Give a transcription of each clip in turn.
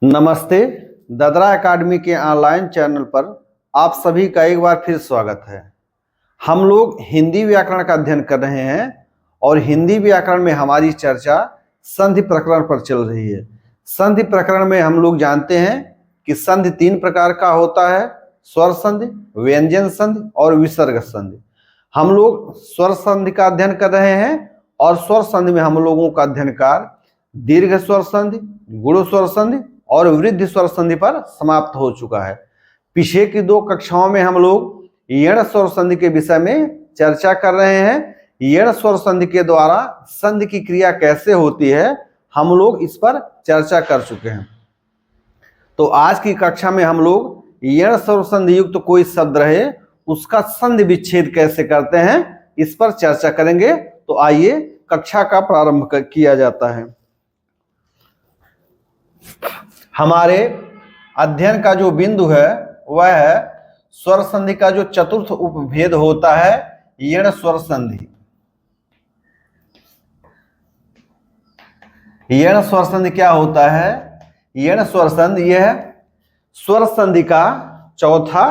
नमस्ते। ददरा एकेडमी के online channel पर आप सभी का एक बार फिर स्वागत है। हम लोग हिंदी व्याकरण का अध्ययन कर रहे हैं और हिंदी व्याकरण में हमारी चर्चा संधि प्रकरण पर चल रही है। संधि प्रकरण में हम लोग जानते हैं कि संधि तीन प्रकार का होता है: स्वर संधि, व्यंजन संधि और विसर्ग संधि। हम लोग स्वर संधि का अध्ययन कर रहे हैं और स्वर संधि में हम लोगों का अध्ययन कार्य दीर्घ स्वर संधि, गुण स्वर संधि और वृद्धि स्वर संधि पर समाप्त हो चुका है। पीछे की दो कक्षाओं में हम लोग यण स्वर संधि के विषय में चर्चा कर रहे हैं। यण स्वर संधि के द्वारा संधि की क्रिया कैसे होती है, हम लोग इस पर चर्चा कर चुके हैं। तो आज की कक्षा में हम लोग यण स्वर संधि युक्त कोई शब्द रहे उसका संधि विच्छेद कैसे करते हैं, इस पर चर्चा करेंगे। तो आइए कक्षा का प्रारंभ किया जाता है। हमारे अध्ययन का जो बिंदु है वह है स्वर संधि का जो चतुर्थ उपभेद होता है यण स्वर संधि। यण स्वर संधि क्या होता है? यण स्वर संधि यह स्वर संधि का चौथा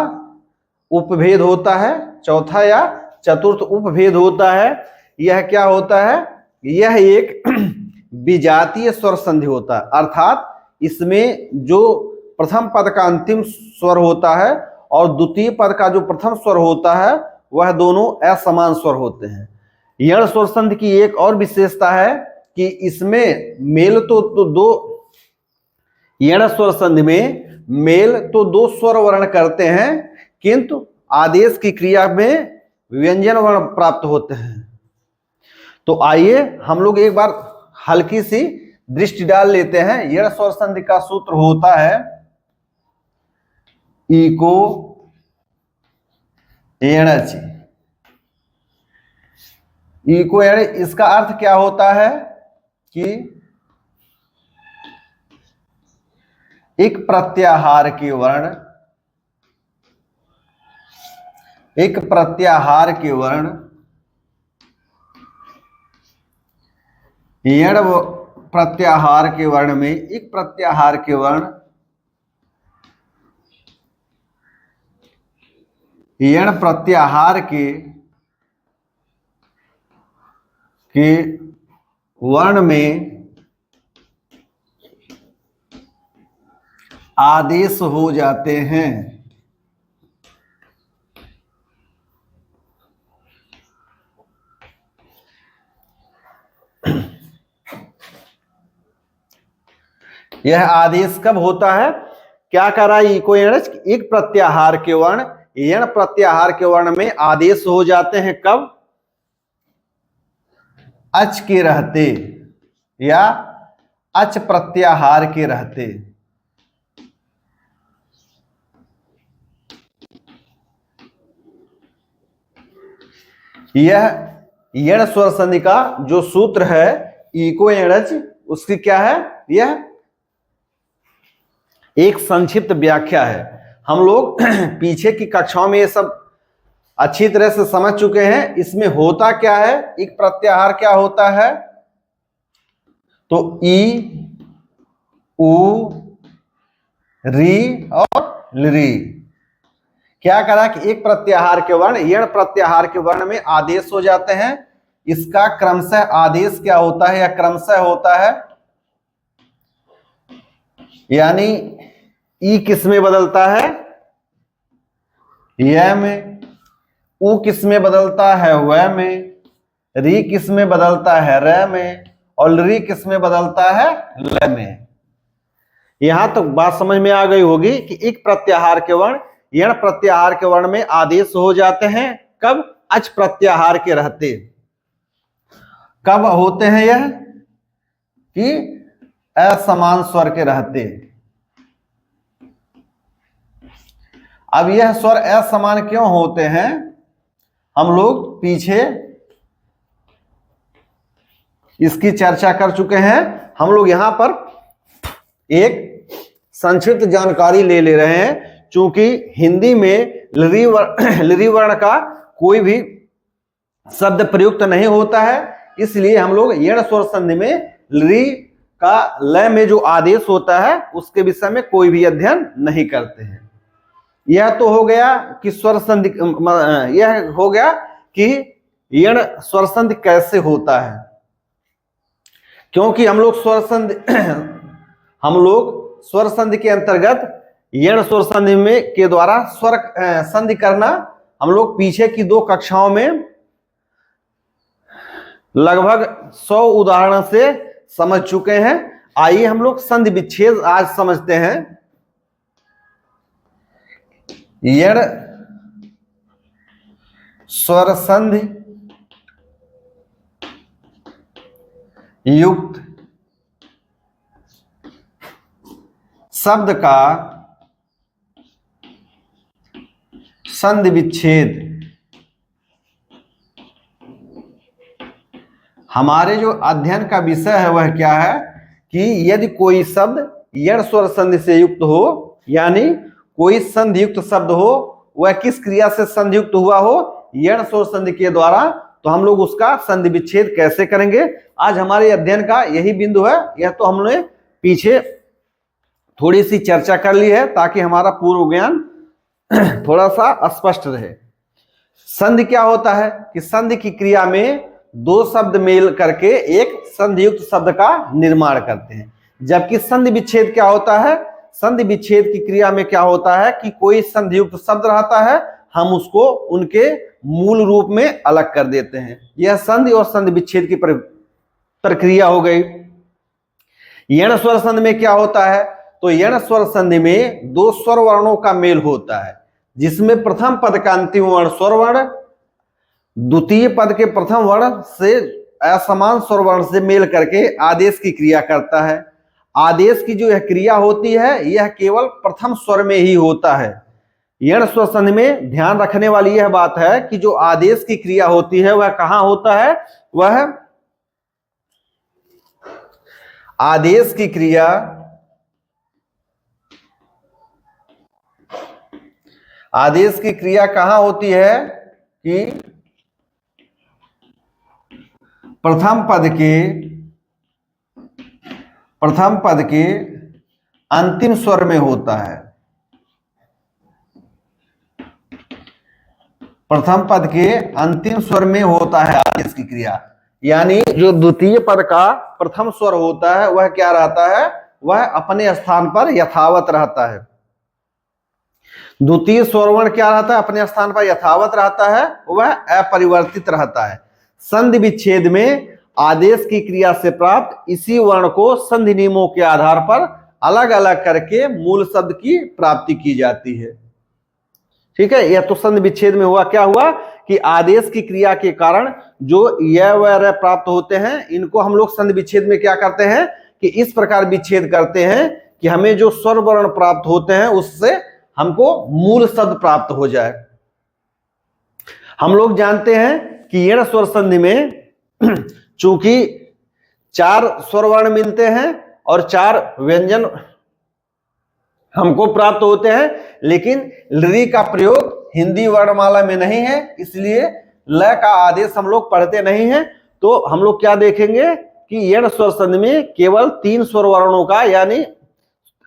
उपभेद होता है, चौथा या चतुर्थ उपभेद होता है। यह क्या होता है? यह एक विजातीय स्वर संधि होता है, अर्थात इसमें जो प्रथम पद का अंतिम स्वर होता है और द्वितीय पद का जो प्रथम स्वर होता है वह दोनों असमान स्वर होते हैं। यण स्वर संधि की एक और विशेषता है कि इसमें मेल तो दो, यण स्वर संधि में मेल तो दो स्वर वर्ण करते हैं किंतु आदेश की क्रिया में व्यंजन वर्ण प्राप्त होते हैं। तो आइए हम लोग एक बार हल्की सी दृष्टि डाल लेते हैं। यण स्वर संधि का सूत्र होता है इको एणच। इको एण, इसका अर्थ क्या होता है कि एक प्रत्याहार के वर्ण, एक प्रत्याहार के वर्ण यण प्रत्याहार के वर्ण में एक प्रत्याहार के वर्ण यण प्रत्याहार के वर्ण में आदेश हो जाते हैं। यह आदेश कब होता है? क्या कर रहा है इको एणच? एक प्रत्याहार के वर्ण यण प्रत्याहार के वर्ण में आदेश हो जाते हैं। कब? अच के रहते या अच प्रत्याहार के रहते। यह यण स्वर संधि का जो सूत्र है इको एणच, उसकी क्या है? यह एक संक्षिप्त व्याख्या है। हम लोग पीछे की कक्षाओं में ये सब अच्छी तरह से समझ चुके हैं। इसमें होता क्या है? एक प्रत्याहार क्या होता है? तो ई, उ, री और लरी। क्या करा कि एक प्रत्याहार के वर्ण यण प्रत्याहार के वर्ण में आदेश हो जाते हैं। इसका क्रमशः आदेश क्या होता है या क्रमशः होता है, यानी ई किस में बदलता है? यह में। उ किस में बदलता है? वह में। री किस में बदलता है? र में। और लरी किस में बदलता है? ल में। यहां तक बात समझ में आ गई होगी कि एक प्रत्याहार के वर्ण यण प्रत्याहार के वर्ण में आदेश हो जाते हैं। कब? अच प्रत्याहार के रहते। कब होते हैं यह? कि असमान स्वर के रहते। अब यह स्वर असमान क्यों होते हैं? हम लोग पीछे इसकी चर्चा कर चुके हैं। हम लोग यहां पर एक संक्षिप्त जानकारी ले रहे हैं। चूंकि हिंदी में लरी वर्ण का कोई भी शब्द प्रयुक्त नहीं होता है, इसलिए हम लोग यण स्वर संधि में लरी का लय में जो आदेश होता है उसके विषय में कोई भी अध्ययन नहीं करते हैं। यह तो हो गया कि स्वर संधि, यह हो गया कि यण स्वर संधि कैसे होता है, क्योंकि हम लोग स्वर संधि के अंतर्गत यण स्वर संधि में के द्वारा स्वर संधि करना हम लोग पीछे की 2 कक्षाओं में लगभग 100 उदाहरण से समझ चुके हैं। आइए हम लोग संधि विच्छेद आज समझते हैं। यण स्वर संधि युक्त शब्द का संधि विच्छेद हमारे जो अध्ययन का विषय है वह क्या है कि यदि कोई शब्द यण स्वर संधि से युक्त हो, यानी कोई संधि युक्त शब्द हो, वह किस क्रिया से संधि युक्त हुआ हो, यण स्वर संधि के द्वारा, तो हम लोग उसका संधि विच्छेद कैसे करेंगे। आज हमारे अध्ययन का यही बिंदु है। यह तो हमने पीछे थोड़ी सी चर्चा कर ली है ताकि हमारा पूर्व ज्ञान थोड़ा सा स्पष्ट रहे। संधि क्या होता है कि संधि की क्रिया में 2 शब्द मेल करके एक संधि युक्त शब्द का निर्माण करते हैं। जबकि संधि विच्छेद क्या होता है, संधि विच्छेद की क्रिया में क्या होता है कि कोई संधि युक्त शब्द रहता है, हम उसको उनके मूल रूप में अलग कर देते हैं। यह संधि और संधि विच्छेद की प्रक्रिया हो गई। यण स्वर संधि में क्या होता है, तो यण स्वर संधि में 2 स्वर वर्णों का मेल होता है, जिसमें प्रथम पद का अंतिम वर्ण स्वर वर्ण द्वितीय पद के प्रथम वर्ण से असमान स्वर वर्ण से मेल करके आदेश की क्रिया करता है। आदेश की जो यह क्रिया होती है यह केवल प्रथम स्वर में ही होता है। यण स्वर संधि में ध्यान रखने वाली यह बात है कि जो आदेश की क्रिया होती है वह कहां होता है, वह आदेश की क्रिया कहां होती है कि प्रथम पद के अंतिम स्वर में होता है। प्रथम पद के अंतिम स्वर में होता है आदेश की क्रिया, यानी जो द्वितीय पद का प्रथम स्वर होता है वह क्या रहता है, वह अपने स्थान पर यथावत रहता है। द्वितीय स्वर वर्ण क्या रहता है, अपने स्थान पर यथावत रहता है, वह अपरिवर्तित रहता है। संधि विच्छेद में आदेश की क्रिया से प्राप्त इसी वर्ण को संधि नियमों के आधार पर अलग अलग करके मूल शब्द की प्राप्ति की जाती है। ठीक है, यह तो संधि विच्छेद में हुआ। क्या हुआ कि आदेश की क्रिया के कारण जो यह व र प्राप्त होते हैं, इनको हम लोग संधि विच्छेद में क्या करते हैं कि इस प्रकार विच्छेद करते हैं कि हमें जो स्वर वर्ण प्राप्त होते हैं उससे हमको मूल शब्द प्राप्त हो जाए। हम लोग जानते हैं कि यण स्वर संधि में चूंकि 4 स्वर वर्ण मिलते हैं और 4 व्यंजन हमको प्राप्त होते हैं, लेकिन ऋ का प्रयोग हिंदी वर्णमाला में नहीं है, इसलिए ल का आदेश हम लोग पढ़ते नहीं हैं। तो हम लोग क्या देखेंगे कि यण स्वर संधि में केवल 3 स्वर वर्णों का यानी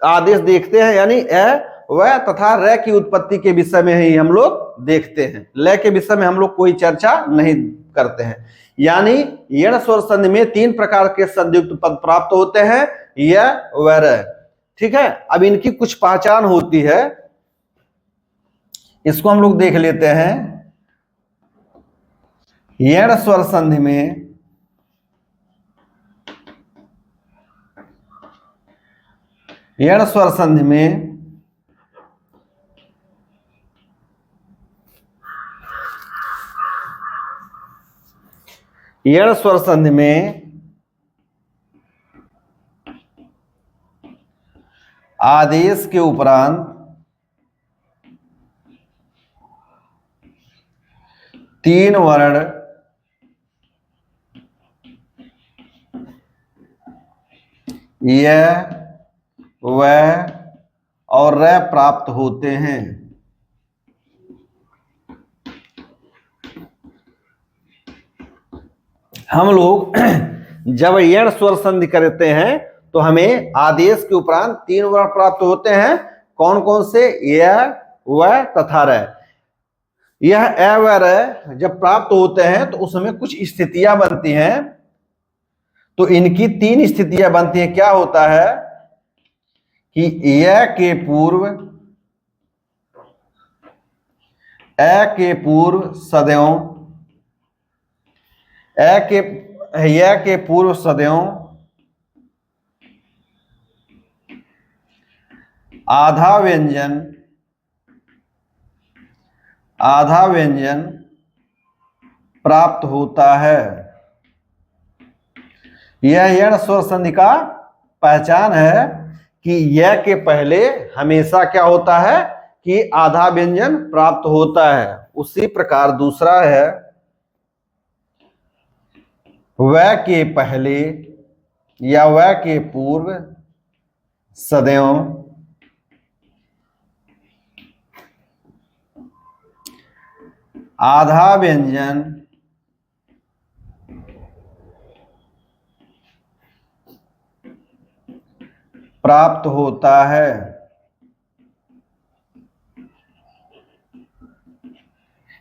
आदेश देखते हैं, यानी अ व तथा र की उत्पत्ति के विषय में ही हम लोग देखते हैं। ल के विषय में हम लोग कोई चर्चा नहीं करते हैं। यानी यण स्वर संधि में 3 प्रकार के संधियुक्त पद प्राप्त होते हैं, य व र। ठीक है, अब इनकी कुछ पहचान होती है, इसको हम लोग देख लेते हैं। यण स्वर संधि में यण स्वर संधि में आदेश के उपरांत 3 वर्ण य व और र प्राप्त होते हैं। हम लोग जब यण स्वर संधि करते हैं तो हमें आदेश के उपरांत 3 वर्ण प्राप्त होते हैं। कौन कौन से? यह, वह तथा रह। यह अ व र जब प्राप्त होते हैं तो उसमें कुछ स्थितियां बनती हैं। तो इनकी 3 स्थितियां बनती हैं। क्या होता है कि यह के पूर्व अ के पूर्व सदैव, यह के पूर्व सदैव आधा व्यंजन प्राप्त होता है। यह यण स्वर संधि का पहचान है कि यह के पहले हमेशा क्या होता है कि आधा व्यंजन प्राप्त होता है। उसी प्रकार दूसरा है वह के पहले या वह के पूर्व सदैव आधा व्यंजन प्राप्त होता है।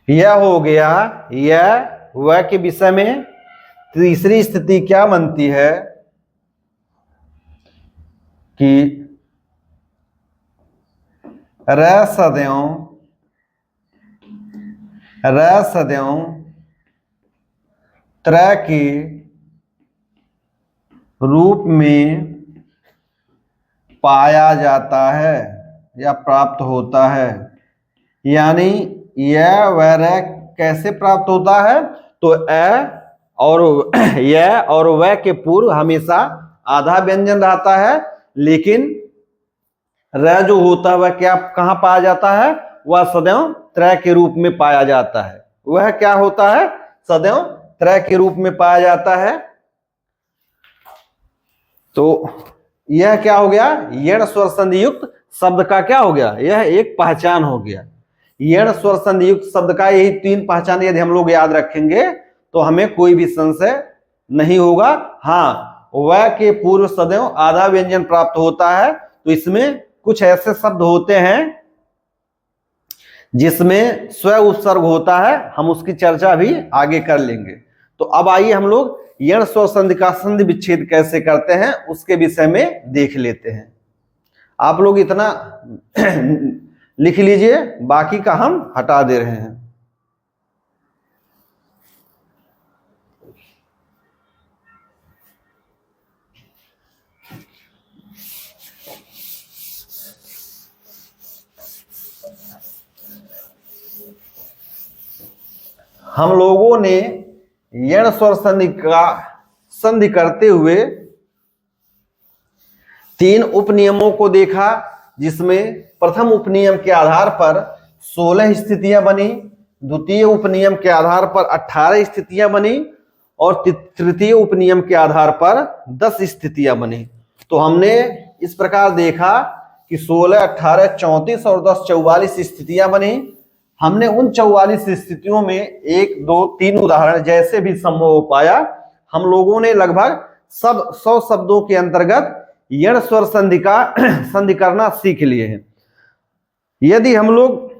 यह हो गया यह वह के विषय में। तीसरी स्थिति क्या बनती है कि र सदैव त्र के रूप में पाया जाता है या प्राप्त होता है। यानी यह वह रह कैसे प्राप्त होता है? तो अ और यह और वह के पूर्व हमेशा आधा व्यंजन रहता है, लेकिन र जो होता है वह क्या कहां पाया जाता है? वह सदैव त्रय के रूप में पाया जाता है। वह क्या होता है? सदैव त्रय के रूप में पाया जाता है। तो यह क्या हो गया? यण स्वर संधि युक्त शब्द का क्या हो गया? यह एक पहचान हो गया। यण स्वर संधि युक्त शब्द का यही 3 पहचान यदि हम लोग याद रखेंगे तो हमें कोई भी संशय नहीं होगा। हाँ, वह के पूर्व सदैव आधा व्यंजन प्राप्त होता है। तो इसमें कुछ ऐसे शब्द होते हैं जिसमें स्व उपसर्ग होता है। हम उसकी चर्चा भी आगे कर लेंगे। तो अब आइए हम लोग यण स्वर संधि का संधि विच्छेद कैसे करते हैं उसके विषय में देख लेते हैं। आप लोग इतना लिख लीजिए, बाकी का हम हटा दे रहे हैं। हम लोगों ने यण स्वर संधि का संधि करते हुए 3 उपनियमों को देखा, जिसमें प्रथम उपनियम के आधार पर 16 स्थितियां बनी, द्वितीय उपनियम के आधार पर 18 स्थितियां बनी और तृतीय उपनियम के आधार पर 10 स्थितियां बनी। तो हमने इस प्रकार देखा कि 16, 18, 34 और 10 44 स्थितियां बनी। हमने उन 44 स्थितियों में 1, 2, 3 उदाहरण जैसे भी संभव हो पाया, हम लोगों ने लगभग सब 100 शब्दों के अंतर्गत यण स्वर संधि का संधि करना सीख लिए हैं। यदि हम लोग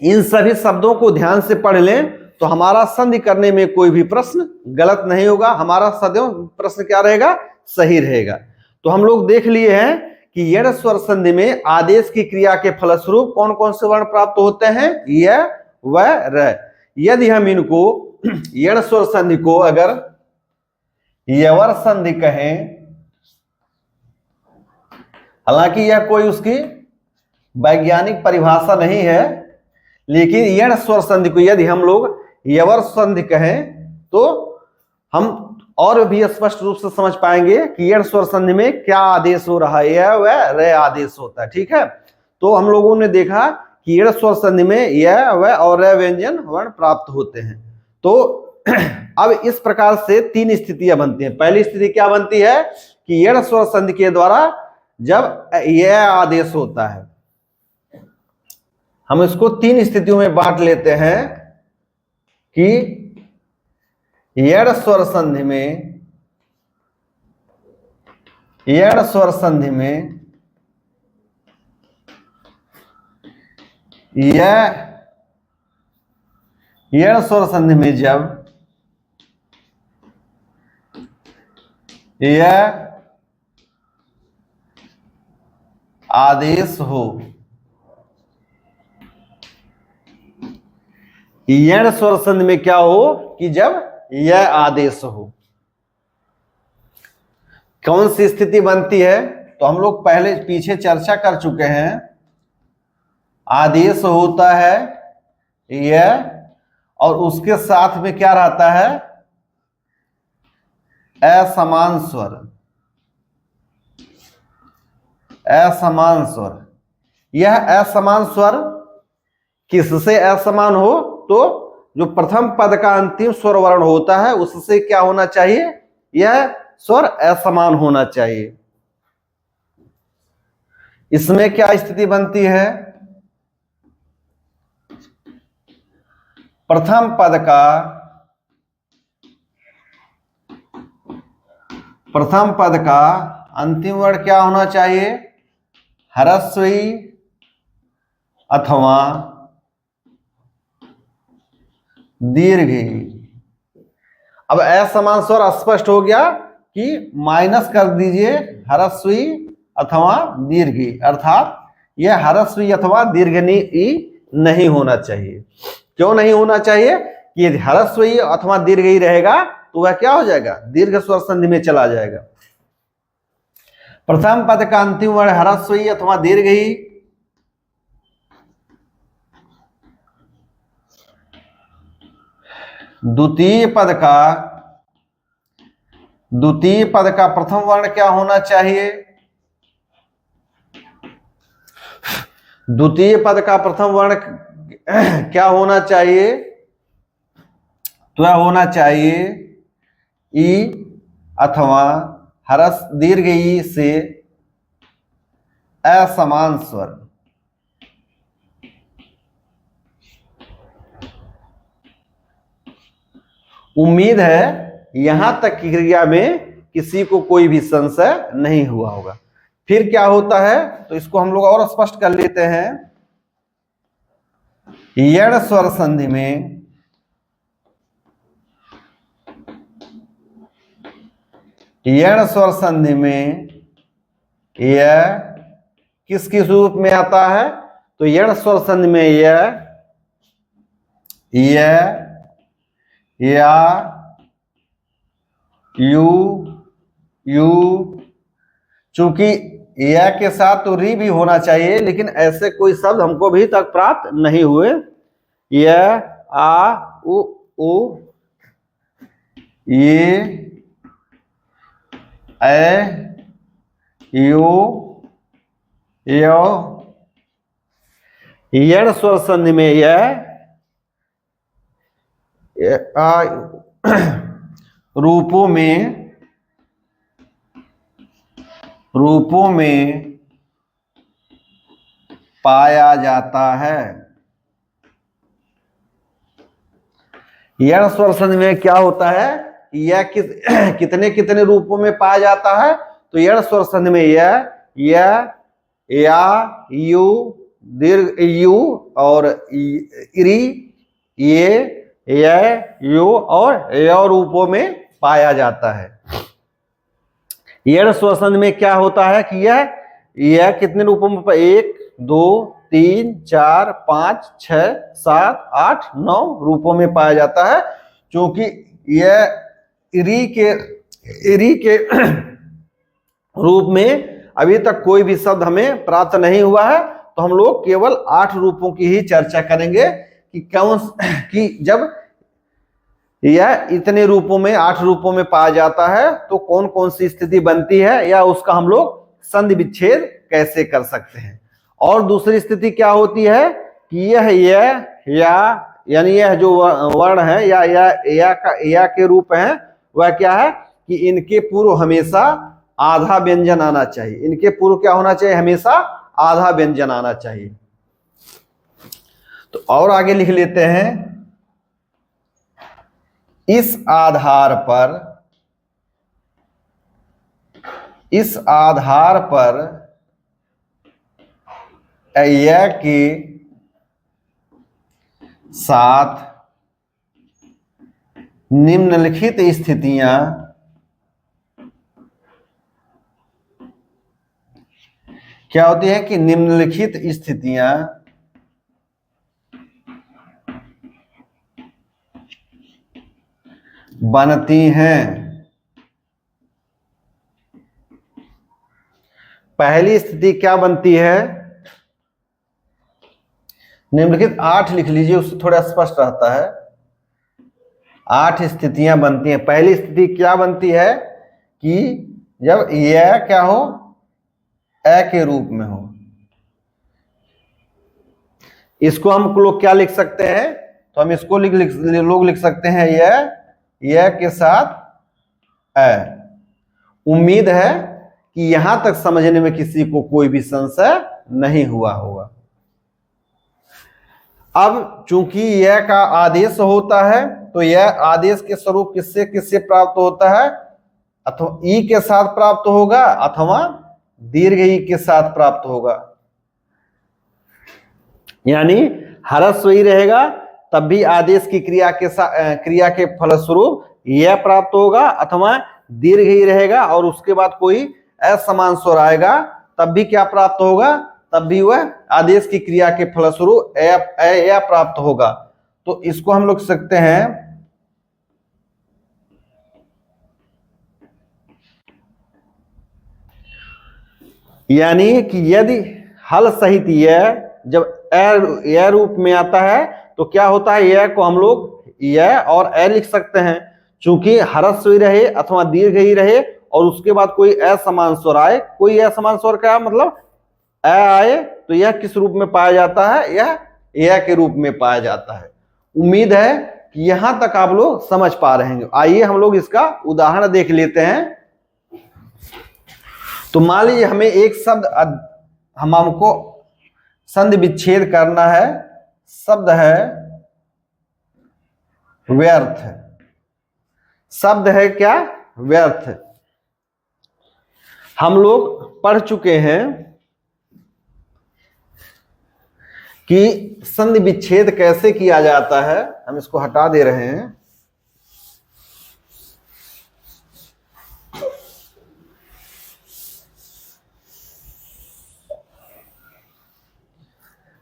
इन सभी शब्दों को ध्यान से पढ़ लें तो हमारा संधि करने में कोई भी प्रश्न गलत नहीं होगा। हमारा सदैव प्रश्न क्या रहेगा? सही रहेगा। तो हम लोग देख लिए हैं कि यण स्वर संधि में आदेश की क्रिया के फलस्वरूप कौन कौन से वर्ण प्राप्त होते हैं? य, व, र। यदि हम इनको यण स्वर संधि को अगर यवर संधि कहें, हालांकि यह कोई उसकी वैज्ञानिक परिभाषा नहीं है, लेकिन यण स्वर संधि को यदि हम लोग यवर संधि कहें तो हम और भी स्पष्ट रूप से समझ पाएंगे कि यण स्वर संधि में क्या आदेश हो रहा है। यह व र आदेश होता है। ठीक है, तो हम लोगों ने देखा कि यण स्वर संधि में यह व और र व्यंजन वर्ण प्राप्त होते हैं। तो अब इस प्रकार से 3 स्थितियां बनती हैं। पहली स्थिति क्या बनती है कि यण स्वर संधि के द्वारा जब यह आदेश होता है, हम इसको 3 स्थितियों में बांट लेते हैं कि यण स्वर संधि में यण स्वर संधि में यण स्वर संधि में जब यह आदेश हो, यण स्वर संधि में क्या हो कि जब यह आदेश हो, कौन सी स्थिति बनती है? तो हम लोग पहले पीछे चर्चा कर चुके हैं। आदेश होता है यह, और उसके साथ में क्या रहता है? असमान स्वर। असमान स्वर, यह असमान स्वर किससे असमान हो? तो जो प्रथम पद का अंतिम स्वर वर्ण होता है उससे क्या होना चाहिए? यह स्वर असमान होना चाहिए। इसमें क्या स्थिति बनती है? प्रथम पद का अंतिम वर्ण क्या होना चाहिए? ह्रस्वी अथवा दीर्घी। अब असमान स्वर स्पष्ट हो गया कि माइनस कर दीजिए ह्रस्वी अथवा दीर्घी, अर्थात यह ह्रस्वी अथवा दीर्घनी नहीं होना चाहिए। क्यों नहीं होना चाहिए? कि यदि ह्रस्वी अथवा दीर्घी रहेगा तो वह क्या हो जाएगा? दीर्घ स्वर संधि में चला जाएगा। प्रथम पद का अंतिम वर्ण ह्रस्वी अथवा दीर्घी, द्वितीय पद का प्रथम वर्ण क्या होना चाहिए? द्वितीय पद का प्रथम वर्ण क्या होना चाहिए? तो यह होना चाहिए ई अथवा दीर्घ ई से असमान स्वर। उम्मीद है यहां तक की क्रिया में किसी को कोई भी संशय नहीं हुआ होगा। फिर क्या होता है तो इसको हम लोग और स्पष्ट कर लेते हैं। यण स्वर संधि में यह किस किस रूप में आता है? तो यण स्वर संधि में यह, या, यू, चूंकि यह के साथ तो री भी होना चाहिए, लेकिन ऐसे कोई शब्द हमको भी तक प्राप्त नहीं हुए। यह, आ, उ, ये, ए, यो, यण स्वर संधि में यह रूपों में पाया जाता है। यण स्वर संधि में क्या होता है? यह कितने कितने रूपों में पाया जाता है? तो यण स्वर संधि में यह, या, यू, दीर्घ यू और इरी, ये, यो और य रूपों में पाया जाता है। यण स्वर संधि में क्या होता है कि यह कितने रूपों में? 1, 2, 3, 4, 5, 6, 7, 8, 9 रूपों में पाया जाता है। क्योंकि यह इरी के रूप में अभी तक कोई भी शब्द हमें प्राप्त नहीं हुआ है, तो हम लोग केवल 8 रूपों की ही चर्चा करेंगे कि जब यह इतने रूपों में 8 रूपों में पाया जाता है तो कौन कौन सी स्थिति बनती है, या उसका हम लोग संधि विच्छेद कैसे कर सकते हैं। और दूसरी स्थिति क्या होती है कि यह या यानी यह जो वर्ण है या के रूप है, वह क्या है कि इनके पूर्व हमेशा आधा व्यंजन आना चाहिए। इनके पूर्व क्या होना चाहिए? हमेशा आधा व्यंजन आना चाहिए। तो और आगे लिख लेते हैं। इस आधार पर इस आधार पर य के साथ निम्नलिखित स्थितियां क्या होती है कि निम्नलिखित स्थितियां बनती हैं। पहली स्थिति क्या बनती है, निम्नलिखित 8 लिख लीजिए, उससे थोड़ा स्पष्ट रहता है। 8 स्थितियां बनती हैं। पहली स्थिति क्या बनती है कि जब यह क्या हो, ए के रूप में हो। इसको हम लोग क्या लिख सकते हैं, तो हम इसको लोग लिख सकते हैं यह के साथ ए। उम्मीद है कि यहां तक समझने में किसी को कोई भी संशय नहीं हुआ होगा। अब चूंकि यह का आदेश होता है, तो यह आदेश के स्वरूप किससे किससे प्राप्त होता है, अथवा ई के साथ प्राप्त होगा अथवा दीर्घ ई के साथ प्राप्त होगा। यानी ह्रस्व ई रहेगा तब भी आदेश की क्रिया के फलस्वरूप यह प्राप्त होगा, अथवा दीर्घ ई रहेगा और उसके बाद कोई असमान स्वर आएगा तब भी क्या प्राप्त होगा, तब भी वह आदेश की क्रिया के फलस्वरूप या प्राप्त होगा। तो इसको हम लोग सकते हैं यानी कि यदि हल सहित यह जब ए रूप में आता है तो क्या होता है, यह को हम लोग यह और ए लिख सकते हैं। चूंकि ह्रस्व ही रहे अथवा दीर्घ ही रहे और उसके बाद कोई असमान स्वर आए, कोई असमान स्वर का मतलब ए आए, तो यह किस रूप में पाया जाता है, यह के रूप में पाया जाता है। उम्मीद है कि यहां तक आप लोग समझ पा रहे हैं। आइए हम लोग इसका उदाहरण देख लेते हैं। तो मान लीजिए हमें एक शब्द हमको संधि विच्छेद करना है। शब्द है व्यर्थ। शब्द है क्या, व्यर्थ। हम लोग पढ़ चुके हैं कि संधि विच्छेद कैसे किया जाता है। हम इसको हटा दे रहे हैं।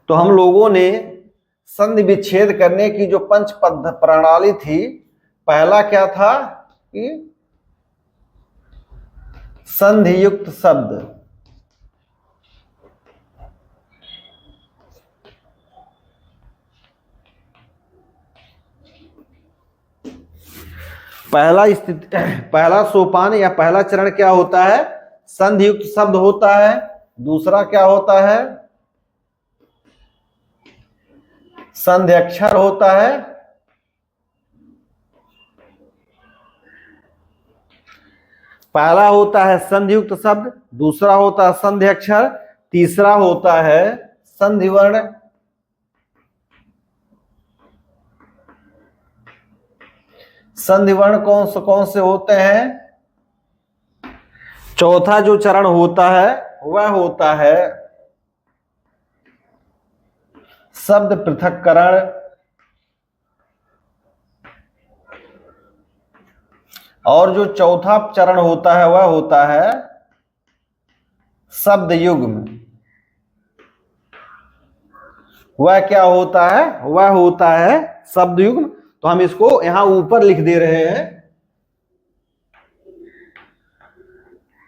तो हम लोगों ने संधि विच्छेद करने की जो पंच प्रणाली थी, पहला क्या था कि संधि युक्त शब्द। पहला सोपान या पहला चरण क्या होता है, संधि युक्त शब्द होता है। दूसरा क्या होता है, संधि अक्षर होता है। पहला होता है संधि युक्त शब्द, दूसरा होता है संधि अक्षर, तीसरा होता है संधि वर्ण। संधि वर्ण कौन से होते हैं, चौथा जो चरण होता है वह होता है शब्द पृथक्करण। और जो चौथा चरण होता है वह होता है शब्द युग्म। वह क्या होता है, वह होता है शब्द युग्म। तो हम इसको यहां ऊपर लिख दे रहे हैं।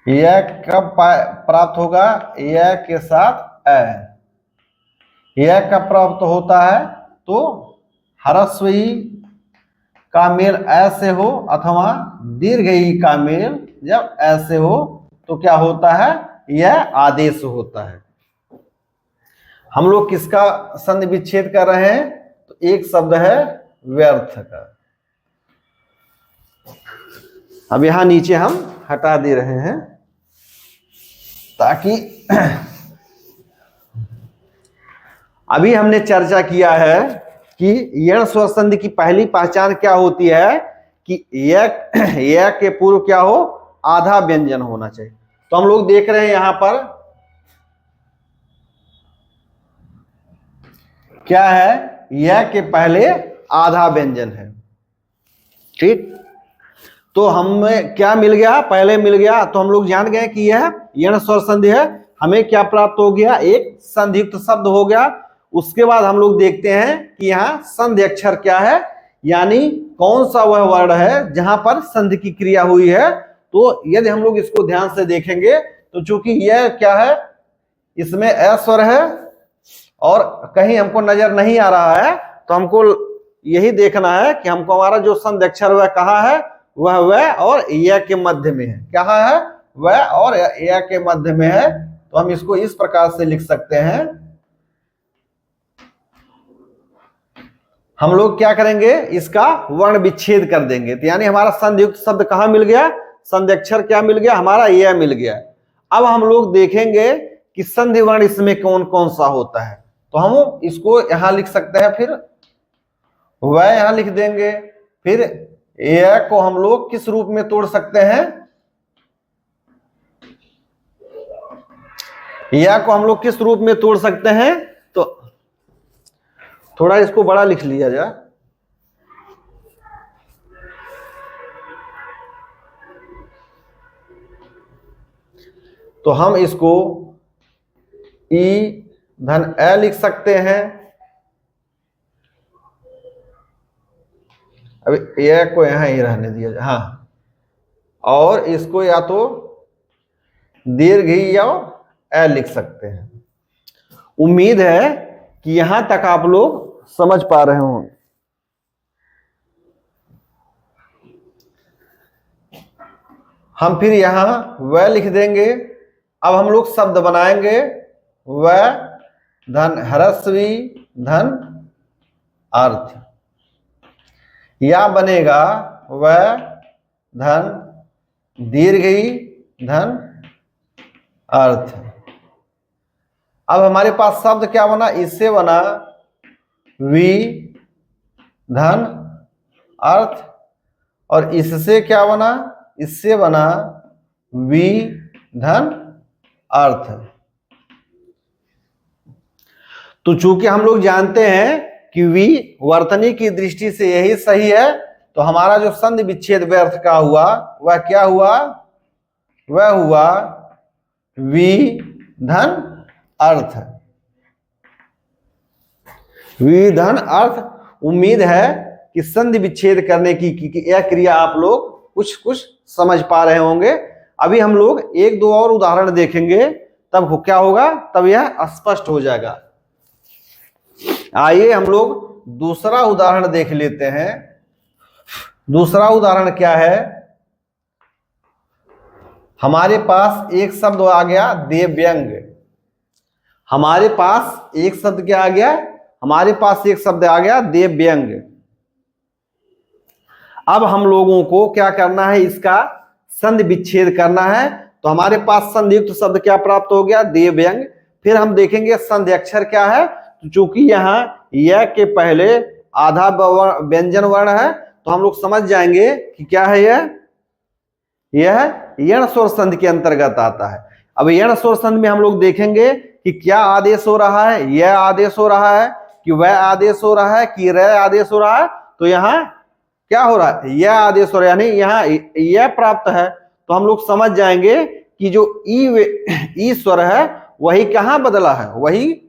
यह कब प्राप्त होगा, यह के साथ ए। यह कब प्राप्त होता है, तो ह्रस्व ई का मेल ऐसे हो अथवा दीर्घ ई का मेल जब ऐसे हो तो क्या होता है, यह आदेश होता है। हम लोग किसका संधि विच्छेद कर रहे हैं, तो एक शब्द है व्यर्थ का। अब यहां नीचे हम हटा दे रहे हैं ताकि अभी हमने चर्चा किया है कि यण स्वर संधि की पहली पहचान क्या होती है कि यह के पूर्व क्या हो, आधा व्यंजन होना चाहिए। तो हम लोग देख रहे हैं यहां पर क्या है, यह के पहले आधा व्यंजन है। ठीक, तो हमें क्या मिल गया, पहले मिल गया तो हम लोग जान गए कि यह यण स्वर संधि है। हमें क्या प्राप्त हो गया, एक संधियुक्त शब्द हो गया। उसके बाद हम लोग देखते हैं कि यहाँ संधि अक्षर क्या है, यानी कौन सा वह वर्ण है जहां पर संधि की क्रिया हुई है। तो यदि हम लोग इसको ध्यान से देखेंगे तो चूंकि यह क्या है, इसमें अ स्वर है और कहीं हमको नजर नहीं आ रहा है, तो हमको यही देखना है कि हमको हमारा जो संधि अक्षर वह कहाँ है, वह और य के मध्य में है। कहाँ है, वह और य के मध्य में है। तो हम इसको इस प्रकार से लिख सकते हैं। हम लोग क्या करेंगे, इसका वर्ण विच्छेद कर देंगे। तो यानी हमारा संधियुक्त शब्द कहाँ मिल गया, संधि अक्षर क्या मिल गया, हमारा यह मिल गया। अब हम लोग देखेंगे कि संधि वर्ण इसमें कौन कौन सा होता है। तो हम इसको यहां लिख सकते हैं, फिर वह यहां लिख देंगे। फिर यह को हम लोग किस रूप में तोड़ सकते हैं, यह को हम लोग किस रूप में तोड़ सकते हैं। तो थोड़ा इसको बड़ा लिख लिया जाए। तो हम इसको ई धन ए लिख सकते हैं। अभी ए को यहां ही रहने दिया जाए, हाँ, और इसको या तो दीर्घ ही या ए लिख सकते हैं। उम्मीद है कि यहां तक आप लोग समझ पा रहे होंगे। हम फिर यहां वह लिख देंगे। अब हम लोग शब्द बनाएंगे, वह धन ह्रस्वी धन अर्थ, या बनेगा वह धन दीर्घी धन अर्थ। अब हमारे पास शब्द क्या बना, इससे बना वी धन अर्थ, और इससे क्या बना, इससे बना वी धन अर्थ। तो चूंकि हम लोग जानते हैं कि वी वर्तनी की दृष्टि से यही सही है, तो हमारा जो संधि विच्छेद व्यर्थ का हुआ वह क्या हुआ, वह हुआ वी धन अर्थ। वी धन अर्थ। उम्मीद है कि संधि विच्छेद करने की यह क्रिया आप लोग कुछ कुछ समझ पा रहे होंगे। अभी हम लोग एक दो और उदाहरण देखेंगे, तब क्या होगा, तब यह स्पष्ट हो जाएगा। आइए हम लोग दूसरा उदाहरण देख लेते हैं। दूसरा उदाहरण क्या है, हमारे पास एक शब्द आ गया देवव्यंग। हमारे पास एक शब्द क्या आ गया, हमारे पास एक शब्द आ गया देवव्यंग। अब हम लोगों को क्या करना है, इसका संधि विच्छेद करना है। तो हमारे पास संधियुक्त शब्द क्या प्राप्त हो गया, देवव्यंग। फिर हम देखेंगे संधि अक्षर क्या है। तो चूंकि यहाँ यह के पहले आधा व्यंजन वर्ण है, तो हम लोग समझ जाएंगे कि क्या है यह यण स्वर संधि के अंतर्गत आता है। अब यण स्वर संधि में हम लोग देखेंगे कि क्या आदेश हो रहा है, यह आदेश हो रहा है कि वह आदेश हो रहा है कि र आदेश हो रहा है। तो यहाँ क्या हो रहा है, यह आदेश हो रहा है, यानी यहाँ यह प्राप्त है। तो हम लोग समझ जाएंगे कि जो ई स्वर है वही कहाँ बदला है, वही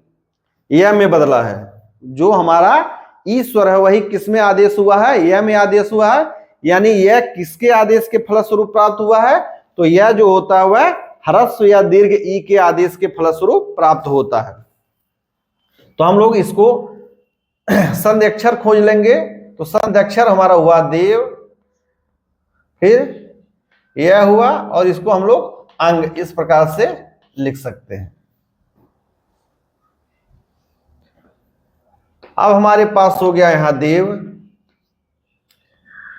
यह में बदला है। जो हमारा ई स्वर है वही किस में आदेश हुआ है, यह में आदेश हुआ है। यानी यह किसके आदेश के फलस्वरूप प्राप्त हुआ है, तो यह जो होता है वह ह्रस्व या दीर्घ ई के आदेश के फलस्वरूप प्राप्त होता है। तो हम लोग इसको संधि अक्षर खोज लेंगे। तो संधि अक्षर हमारा हुआ देव, फिर यह हुआ, और इसको हम लोग अंग इस प्रकार से लिख सकते हैं। अब हमारे पास हो गया यहां देव।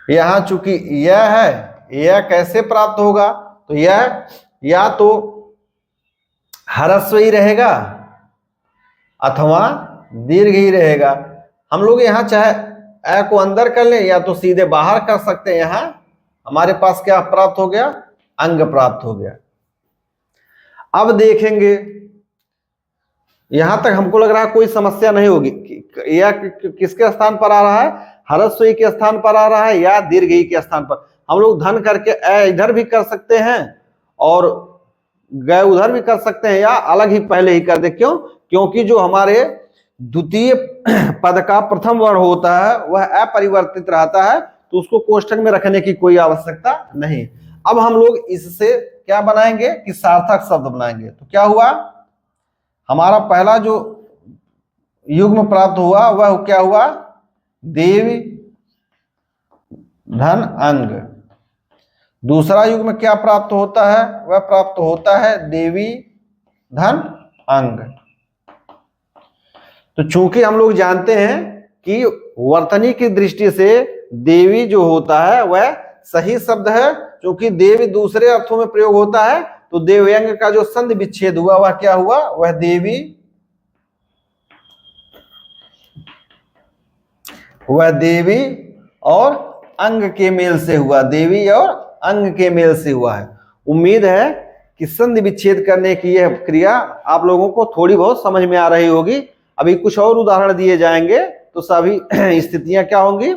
यहां चूंकि यह है, यह कैसे प्राप्त होगा, तो यह या तो ह्रस्व ही रहेगा अथवा दीर्घ ही रहेगा। हम लोग यहां चाहे ए को अंदर कर लें या तो सीधे बाहर कर सकते हैं। यहां हमारे पास क्या प्राप्त हो गया, अंग प्राप्त हो गया। अब देखेंगे, यहां तक हमको लग रहा है कोई समस्या नहीं होगी। या किसके स्थान पर आ रहा है, ह्रस्व ई के स्थान पर आ रहा है या दीर्घ ई के स्थान पर। हम लोग धन करके ए इधर भी कर सकते हैं और गए उधर भी कर सकते हैं, या अलग ही पहले ही कर दे। क्यों? क्योंकि जो हमारे द्वितीय पद का प्रथम वर्ण होता है वह अपरिवर्तित रहता है, तो उसको कोष्ठक में रखने की कोई आवश्यकता नहीं। अब हम लोग इससे क्या बनाएंगे कि सार्थक शब्द बनाएंगे। तो क्या हुआ, हमारा पहला जो युग्म प्राप्त हुआ वह क्या हुआ, देवी धन अंग। दूसरा युग्म क्या प्राप्त होता है, वह प्राप्त होता है देवी धन अंग। तो चूंकि हम लोग जानते हैं कि वर्तनी की दृष्टि से देवी जो होता है वह सही शब्द है, क्योंकि देवी दूसरे अर्थों में प्रयोग होता है, तो देवयंग का जो संधि विच्छेद हुआ वह क्या हुआ, वह देवी, वह देवी और अंग के मेल से हुआ, देवी और अंग के मेल से हुआ है। उम्मीद है कि संधि विच्छेद करने की यह क्रिया आप लोगों को थोड़ी बहुत समझ में आ रही होगी। अभी कुछ और उदाहरण दिए जाएंगे तो सभी स्थितियां क्या होंगी,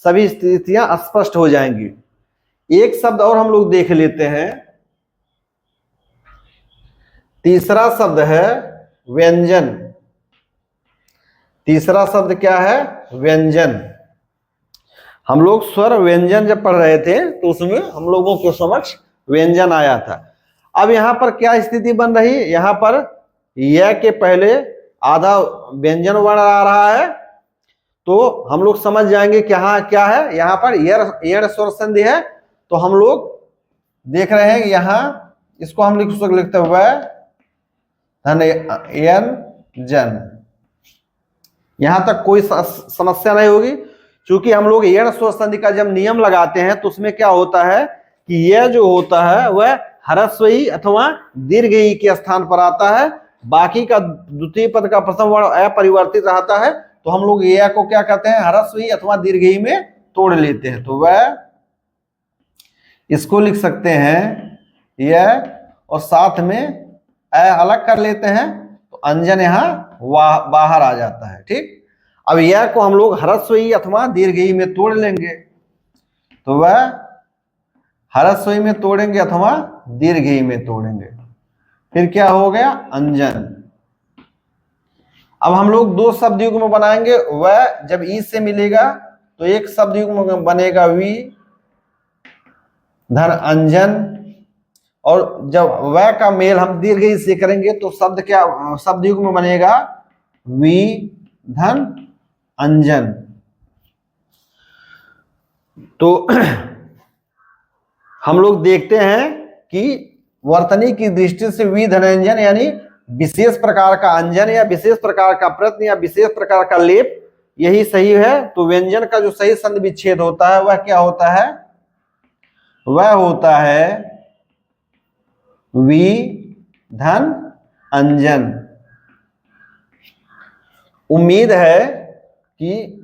सभी स्थितियां स्पष्ट हो जाएंगी। एक शब्द और हम लोग देख लेते हैं, तीसरा शब्द है व्यंजन। तीसरा शब्द क्या है, व्यंजन। हम लोग स्वर व्यंजन जब पढ़ रहे थे तो उसमें हम लोगों के समक्ष व्यंजन आया था। अब यहां पर क्या स्थिति बन रही, यहां पर य के पहले आधा व्यंजन वर्ण आ रहा है, तो हम लोग समझ जाएंगे कि हाँ क्या है, यहाँ पर यण स्वर संधि है। तो हम लोग देख रहे हैं यहाँ इसको हम लिखते हुए जन, यहां तक कोई समस्या नहीं होगी। क्योंकि हम लोग यण स्वर संधि का जब नियम लगाते हैं तो उसमें क्या होता है कि यह जो होता है वह ह्रस्व ई अथवा दीर्घ ई के स्थान पर आता है, बाकी का द्वितीय पद का प्रथम वर्ण अपरिवर्तित रहता है। तो हम लोग यह को क्या कहते हैं, ह्रस्व ई अथवा दीर्घ ई में तोड़ लेते हैं। तो वह इसको लिख सकते हैं यह, और साथ में अलग कर लेते हैं तो अंजन यहाँ बाहर आ जाता है। ठीक, अब यह को हम लोग ह्रस्व ई अथवा दीर्घ ई में तोड़ लेंगे, तो वह ह्रस्व ई में तोड़ेंगे अथवा दीर्घ ई में तोड़ेंगे, फिर क्या हो गया, अंजन। अब हम लोग दो शब्द युग्म बनाएंगे, वह जब ई से मिलेगा तो एक शब्द युग्म बनेगा वी धन अंजन, और जब वह का मेल हम दीर्घ ई से करेंगे तो शब्द क्या, शब्द युग्म बनेगा वी धन अंजन। तो हम लोग देखते हैं कि वर्तनी की दृष्टि से वी धनंजन यानी विशेष प्रकार का अंजन या विशेष प्रकार का प्रत्यय या विशेष प्रकार का लेप, यही सही है। तो व्यंजन का जो सही संधि विच्छेद होता है वह क्या होता है, वह होता है वी धन अंजन। उम्मीद है कि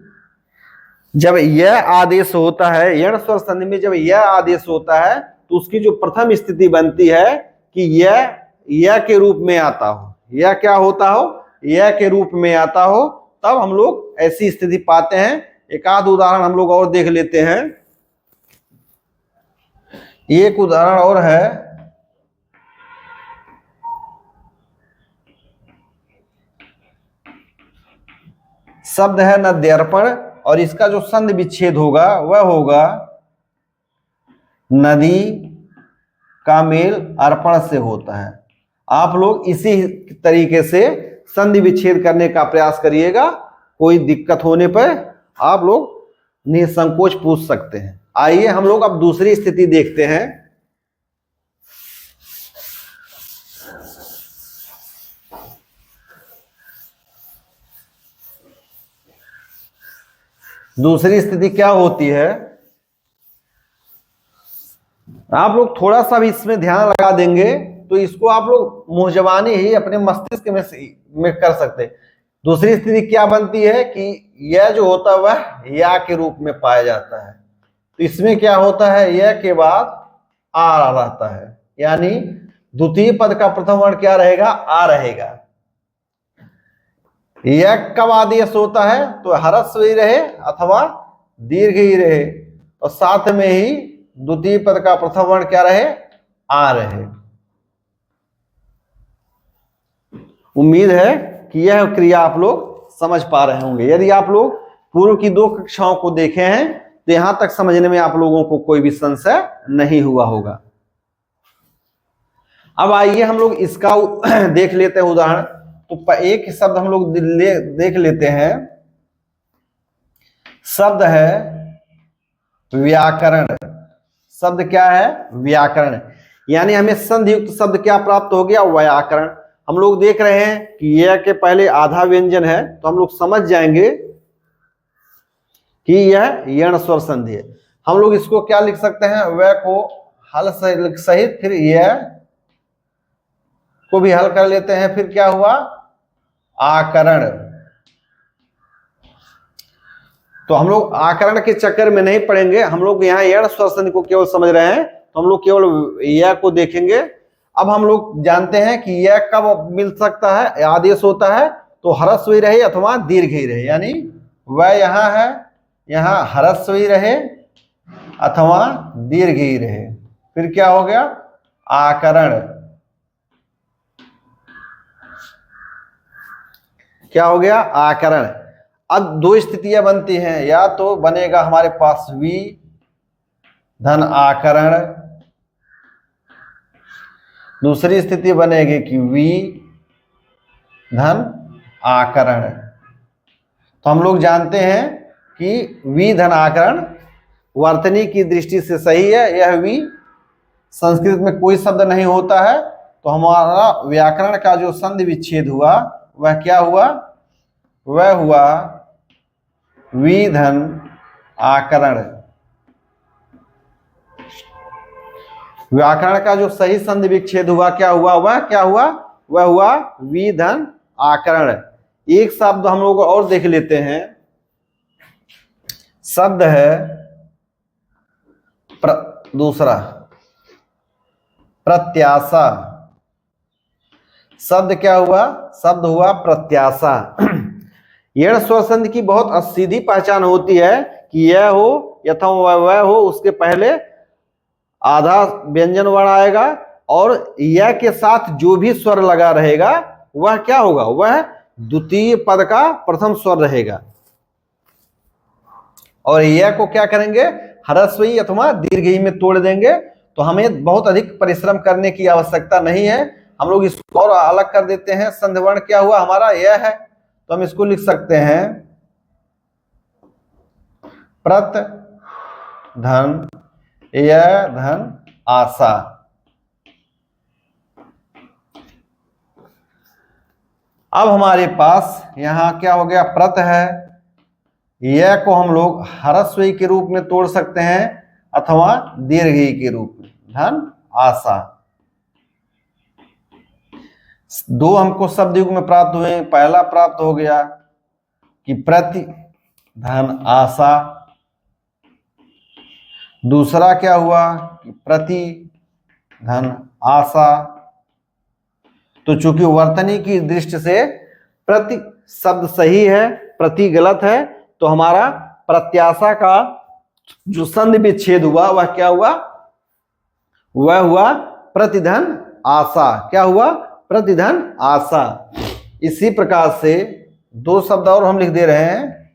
जब यह आदेश होता है, यण स्वर संधि में जब यह आदेश होता है तो उसकी जो प्रथम स्थिति बनती है कि यह के रूप में आता हो, यह क्या होता हो, यह के रूप में आता हो, तब हम लोग ऐसी स्थिति पाते हैं। एक आध उदाहरण हम लोग और देख लेते हैं। एक उदाहरण और है, शब्द है नद्यर्पण, और इसका जो संधि विच्छेद होगा वह होगा नदी का मेल अर्पण से होता है। आप लोग इसी तरीके से संधि विच्छेद करने का प्रयास करिएगा, कोई दिक्कत होने पर आप लोग निसंकोच पूछ सकते हैं। आइए हम लोग अब दूसरी स्थिति देखते हैं। दूसरी स्थिति क्या होती है, आप लोग थोड़ा सा भी इसमें ध्यान लगा देंगे तो इसको आप लोग मुंहजबानी ही अपने मस्तिष्क में कर सकते। दूसरी स्थिति क्या बनती है कि यह जो होता है वह या के रूप में पाया जाता है। तो इसमें क्या होता है, यह के बाद आ रहता है, यानी द्वितीय पद का प्रथम वर्ण क्या रहेगा? आ रहेगा। यह कब आदेश होता है? तो ह्रस्व ही रहे अथवा दीर्घ ही रहे, और साथ में ही द्वितीय पद का प्रथम वर्ण क्या रहे? आ रहे। उम्मीद है कि यह क्रिया आप लोग समझ पा रहे होंगे। यदि आप लोग पूर्व की 2 कक्षाओं को देखे हैं तो यहां तक समझने में आप लोगों को कोई भी संशय नहीं हुआ होगा। अब आइए हम लोग इसका देख लेते हैं उदाहरण। तो एक शब्द हम लोग देख लेते हैं, शब्द है व्याकरण। शब्द क्या है? व्याकरण। यानी हमें संधियुक्त शब्द क्या प्राप्त हो गया? व्याकरण। हम लोग देख रहे हैं कि यह के पहले आधा व्यंजन है, तो हम लोग समझ जाएंगे कि यह यण स्वर संधि है। हम लोग इसको क्या लिख सकते हैं? वह को हल सहित, फिर यह को भी हल कर लेते हैं, फिर क्या हुआ? आकरण। तो हम लोग आकरण के चक्कर में नहीं पड़ेंगे, हम लोग यहाँ यण स्वर संधि को केवल समझ रहे हैं, तो हम लोग केवल यह को देखेंगे। अब हम लोग जानते हैं कि यह कब मिल सकता है, आदेश होता है तो ह्रस्व ही रहे अथवा दीर्घ ही रहे। यानी वह यहां है, यहां ह्रस्व ही रहे अथवा दीर्घ ही रहे, फिर क्या हो गया? आकरण। क्या हो गया? आकरण। अब 2 स्थितियां बनती हैं, या तो बनेगा हमारे पास वी धन आकरण, दूसरी स्थिति बनेगी कि वी धन आकरण। तो हम लोग जानते हैं कि वी धन आकरण वर्तनी की दृष्टि से सही है। यह वी संस्कृत में कोई शब्द नहीं होता है, तो हमारा व्याकरण का जो संधि विच्छेद हुआ वह क्या हुआ? वह हुआ वी धन आकरण। व्याकरण का जो सही संधि विच्छेद हुआ क्या हुआ? वह क्या हुआ? वह हुआ वी धन आकरण। एक शब्द हम लोग और देख लेते हैं, शब्द है दूसरा प्रत्याशा। शब्द क्या हुआ? शब्द हुआ प्रत्याशा। यण स्वर संधि की बहुत सीधी पहचान होती है कि यह हो यथा वह हो, उसके पहले आधा व्यंजन वर्ण आएगा और यह के साथ जो भी स्वर लगा रहेगा वह क्या होगा? वह द्वितीय पद का प्रथम स्वर रहेगा। और यह को क्या करेंगे? ह्रस्वी अथवा दीर्घई में तोड़ देंगे। तो हमें बहुत अधिक परिश्रम करने की आवश्यकता नहीं है। हम लोग इसको और अलग कर देते हैं। संधि वर्ण क्या हुआ हमारा? यह है, तो हम इसको लिख सकते हैं प्रत धन यह धन आशा। अब हमारे पास यहां क्या हो गया? प्रत है, यह को हम लोग ह्रस्वी के रूप में तोड़ सकते हैं अथवा दीर्घई के रूप में, धन आशा। 2 हमको शब्द युग में प्राप्त हुए। पहला प्राप्त हो गया कि प्रति धन आशा, दूसरा क्या हुआ कि प्रति धन आशा। तो चूंकि वर्तनी की दृष्टि से प्रति शब्द सही है, प्रति गलत है, तो हमारा प्रत्याशा का जो संधि विच्छेद हुआ वह क्या हुआ? वह हुआ प्रतिधन आशा। क्या हुआ? प्रतिधन आशा। इसी प्रकार से 2 शब्द और हम लिख दे रहे हैं।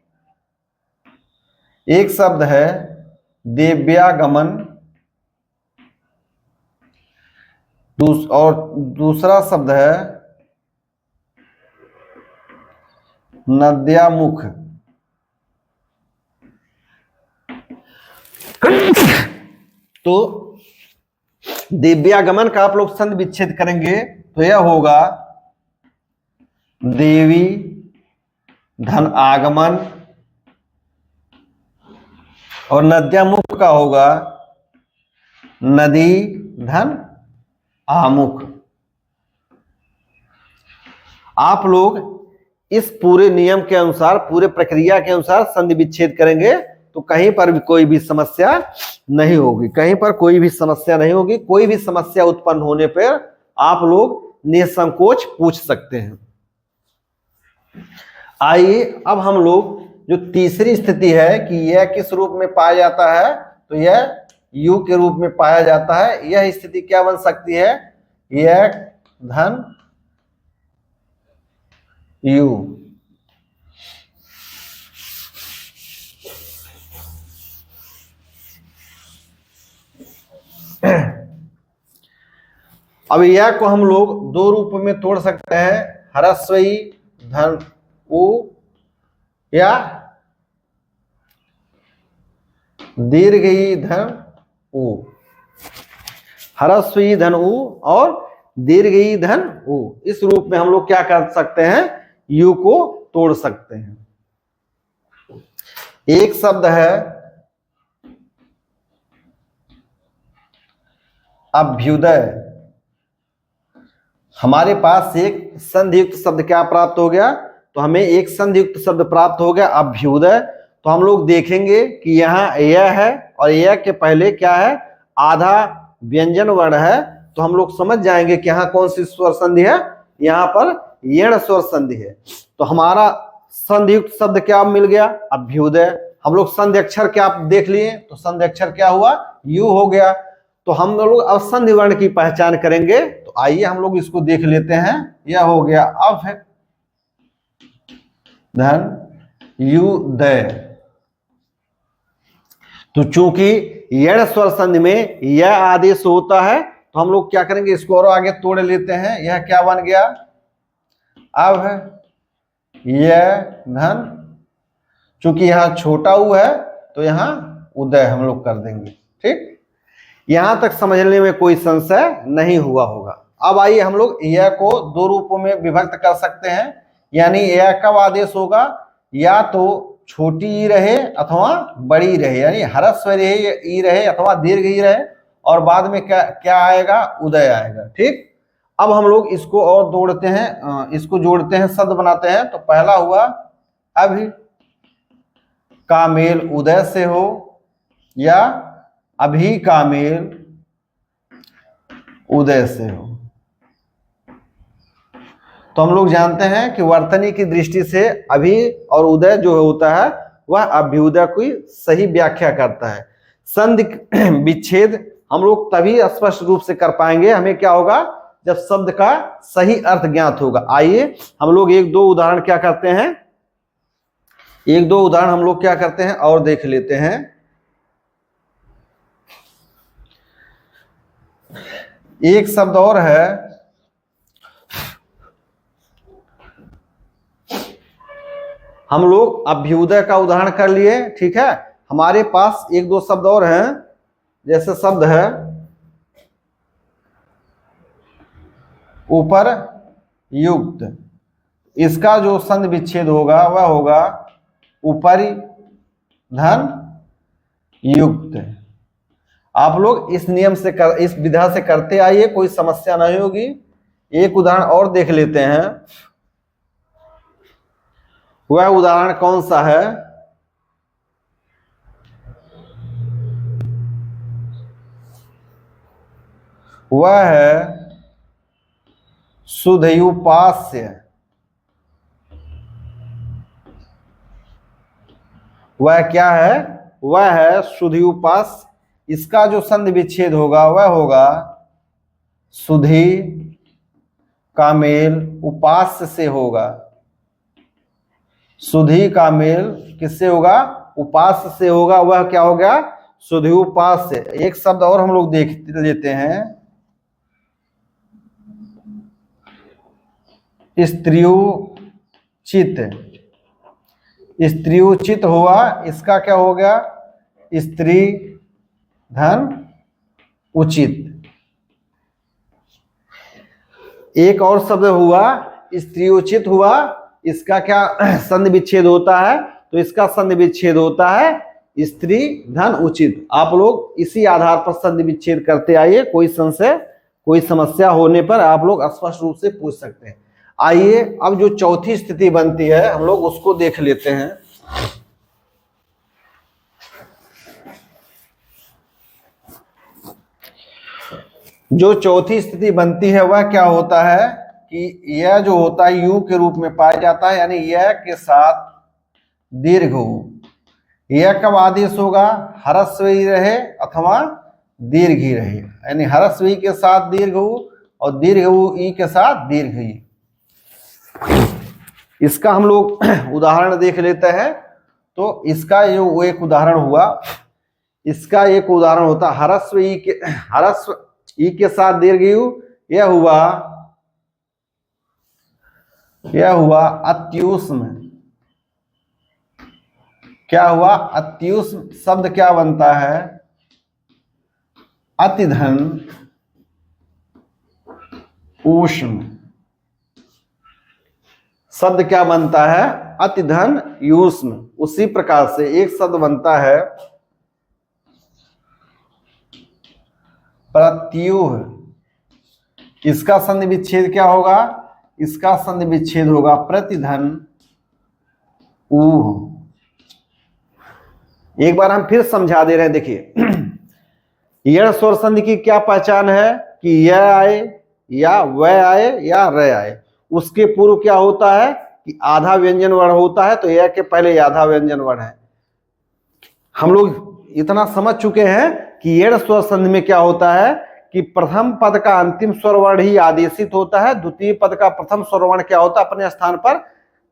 एक शब्द है दिव्यागमन और दूसरा शब्द है नद्यामुख। तो दिव्यागमन का आप लोग संधि विच्छेद करेंगे तो यह होगा देवी धन आगमन, और नद्यामुख का होगा नदी धन आमुख। आप लोग इस पूरे नियम के अनुसार, पूरे प्रक्रिया के अनुसार संधि विच्छेद करेंगे तो कहीं पर भी कोई भी समस्या नहीं होगी। कहीं पर कोई भी समस्या नहीं होगी। कोई भी समस्या उत्पन्न होने पर आप लोग निसंकोच पूछ सकते हैं। आइए अब हम लोग जो तीसरी स्थिति है कि यह किस रूप में पाया जाता है, तो यह u के रूप में पाया जाता है। यह स्थिति क्या बन सकती है, यह धन u। अब यह को हम लोग दो रूप में तोड़ सकते हैं, ह्रस्वई धन u या दीर्घई धन u। ह्रस्वई धन u और दीर्घई धन u, इस रूप में हम लोग क्या कर सकते हैं, u को तोड़ सकते हैं। एक शब्द है अभ्युदय। हमारे पास एक संधियुक्त शब्द क्या प्राप्त हो गया, तो हमें एक संधियुक्त शब्द प्राप्त हो गया अभ्युदय। तो हम लोग देखेंगे कि यहाँ यह है और यह के पहले क्या है, आधा व्यंजन वर्ण है, तो हम लोग समझ जाएंगे कि यहाँ कौन सी स्वर संधि है, यहाँ पर यण स्वर संधि है। तो हमारा संधियुक्त शब्द क्या मिल गया, अभ्युदय। हम लोग संधि अक्षर क्या देख लिए, तो संधि अक्षर क्या हुआ, यू हो गया। तो हम लोग अब संधि वर्ण की पहचान करेंगे। तो आइए हम लोग इसको देख लेते हैं। यह हो गया अब है धन युदय। तो चूंकि यण स्वर संधि में यह आदेश होता है, तो हम लोग क्या करेंगे, इसको और आगे तोड़ लेते हैं। यह क्या बन गया, अब है यह धन, चूंकि यहां छोटा ऊ है तो यहां उदय हम लोग कर देंगे। ठीक, यहां तक समझने में कोई संशय नहीं हुआ होगा। अब आइए हम लोग यह को दो रूपों में विभक्त कर सकते हैं। यानी यह कब आदेश होगा, या तो छोटी ई रहे अथवा बड़ी रहे, यानी ह्रस्व रहे ई रहे अथवा दीर्घ ई रहे, और बाद में क्या आएगा, उदय आएगा। ठीक, अब हम लोग इसको और जोड़ते हैं, इसको जोड़ते हैं, शब्द बनाते हैं। तो पहला हुआ अभि का मेल उदय से हो, या अभी का मेल उदय से हो। तो हम लोग जानते हैं कि वर्तनी की दृष्टि से अभी और उदय जो होता है वह अभ्युदय की सही व्याख्या करता है। संधि विच्छेद हम लोग तभी स्पष्ट रूप से कर पाएंगे, हमें क्या होगा, जब शब्द का सही अर्थ ज्ञात होगा। आइए हम लोग एक दो उदाहरण क्या करते हैं, एक दो उदाहरण हम लोग क्या करते हैं और देख लेते हैं। एक शब्द और है हम लोग अभ्युदय का उदाहरण कर लिए। ठीक है, हमारे पास एक दो शब्द और हैं, जैसे शब्द है ऊपर युक्त। इसका जो संधि विच्छेद होगा वह होगा ऊपरी धन युक्त। आप लोग इस नियम से इस विधा से करते आइए, कोई समस्या नहीं होगी। एक उदाहरण और देख लेते हैं। वह उदाहरण कौन सा है, वह है सुधयुपास्य। वह क्या है, वह है सुधयुपास्य। इसका जो संधि विच्छेद होगा वह होगा सुधि का मेल उपास्य से होगा। सुधि का मेल किससे होगा, उपास्य से होगा। वह क्या हो गया, सुधयुपास्य। एक शब्द और हम लोग देख लेते हैं, स्त्रियोचित। स्त्रियोचित हुआ, इसका क्या हो गया, स्त्री धन उचित। एक और शब्द हुआ स्त्रियोचित हुआ, इसका क्या संधि विच्छेद होता है, तो इसका संधि विच्छेद होता है स्त्री धन उचित। आप लोग इसी आधार पर संधि विच्छेद करते आइए, कोई संशय कोई समस्या होने पर आप लोग स्पष्ट रूप से पूछ सकते हैं। आइए अब जो चौथी स्थिति बनती है हम लोग उसको देख लेते हैं। जो चौथी स्थिति बनती है वह क्या होता है कि यह जो होता है यू के रूप में पाया जाता है, यानी यह के साथ दीर्घ ऊ। यह कब आदेश होगा? ह्रस्व ई रहे अथवा दीर्घ ई रहे, यानी ह्रस्व ई के साथ दीर्घ ऊ और दीर्घ ऊ ई के साथ दीर्घ ई। इसका हम लोग उदाहरण देख लेते हैं। तो इसका जो एक उदाहरण हुआ, इसका एक उदाहरण होता ह्रस्व ई के साथ दीर्घ यू। यह हुआ अत्युष्म। क्या हुआ? अत्युष्म। शब्द क्या बनता है? अतिधन ऊष्म। शब्द क्या बनता है? अतिधन यूष्म। उसी प्रकार से एक शब्द बनता है प्रत्यूह। इसका संधि विच्छेद क्या होगा? इसका संधि विच्छेद होगा प्रतिधन ऊह। एक बार हम फिर समझा दे रहे हैं, देखिए यण स्वर संधि की क्या पहचान है कि यह आए या वह आए या र आए, उसके पूर्व क्या होता है कि आधा व्यंजन वर्ण होता है, तो यह के पहले आधा व्यंजन वर्ण है। हम लोग इतना समझ चुके हैं कि यण स्वर संधि में क्या होता है कि प्रथम पद का अंतिम स्वर वर्ण ही आदेशित होता है, द्वितीय पद का प्रथम स्वर वर्ण क्या होता है? अपने स्थान पर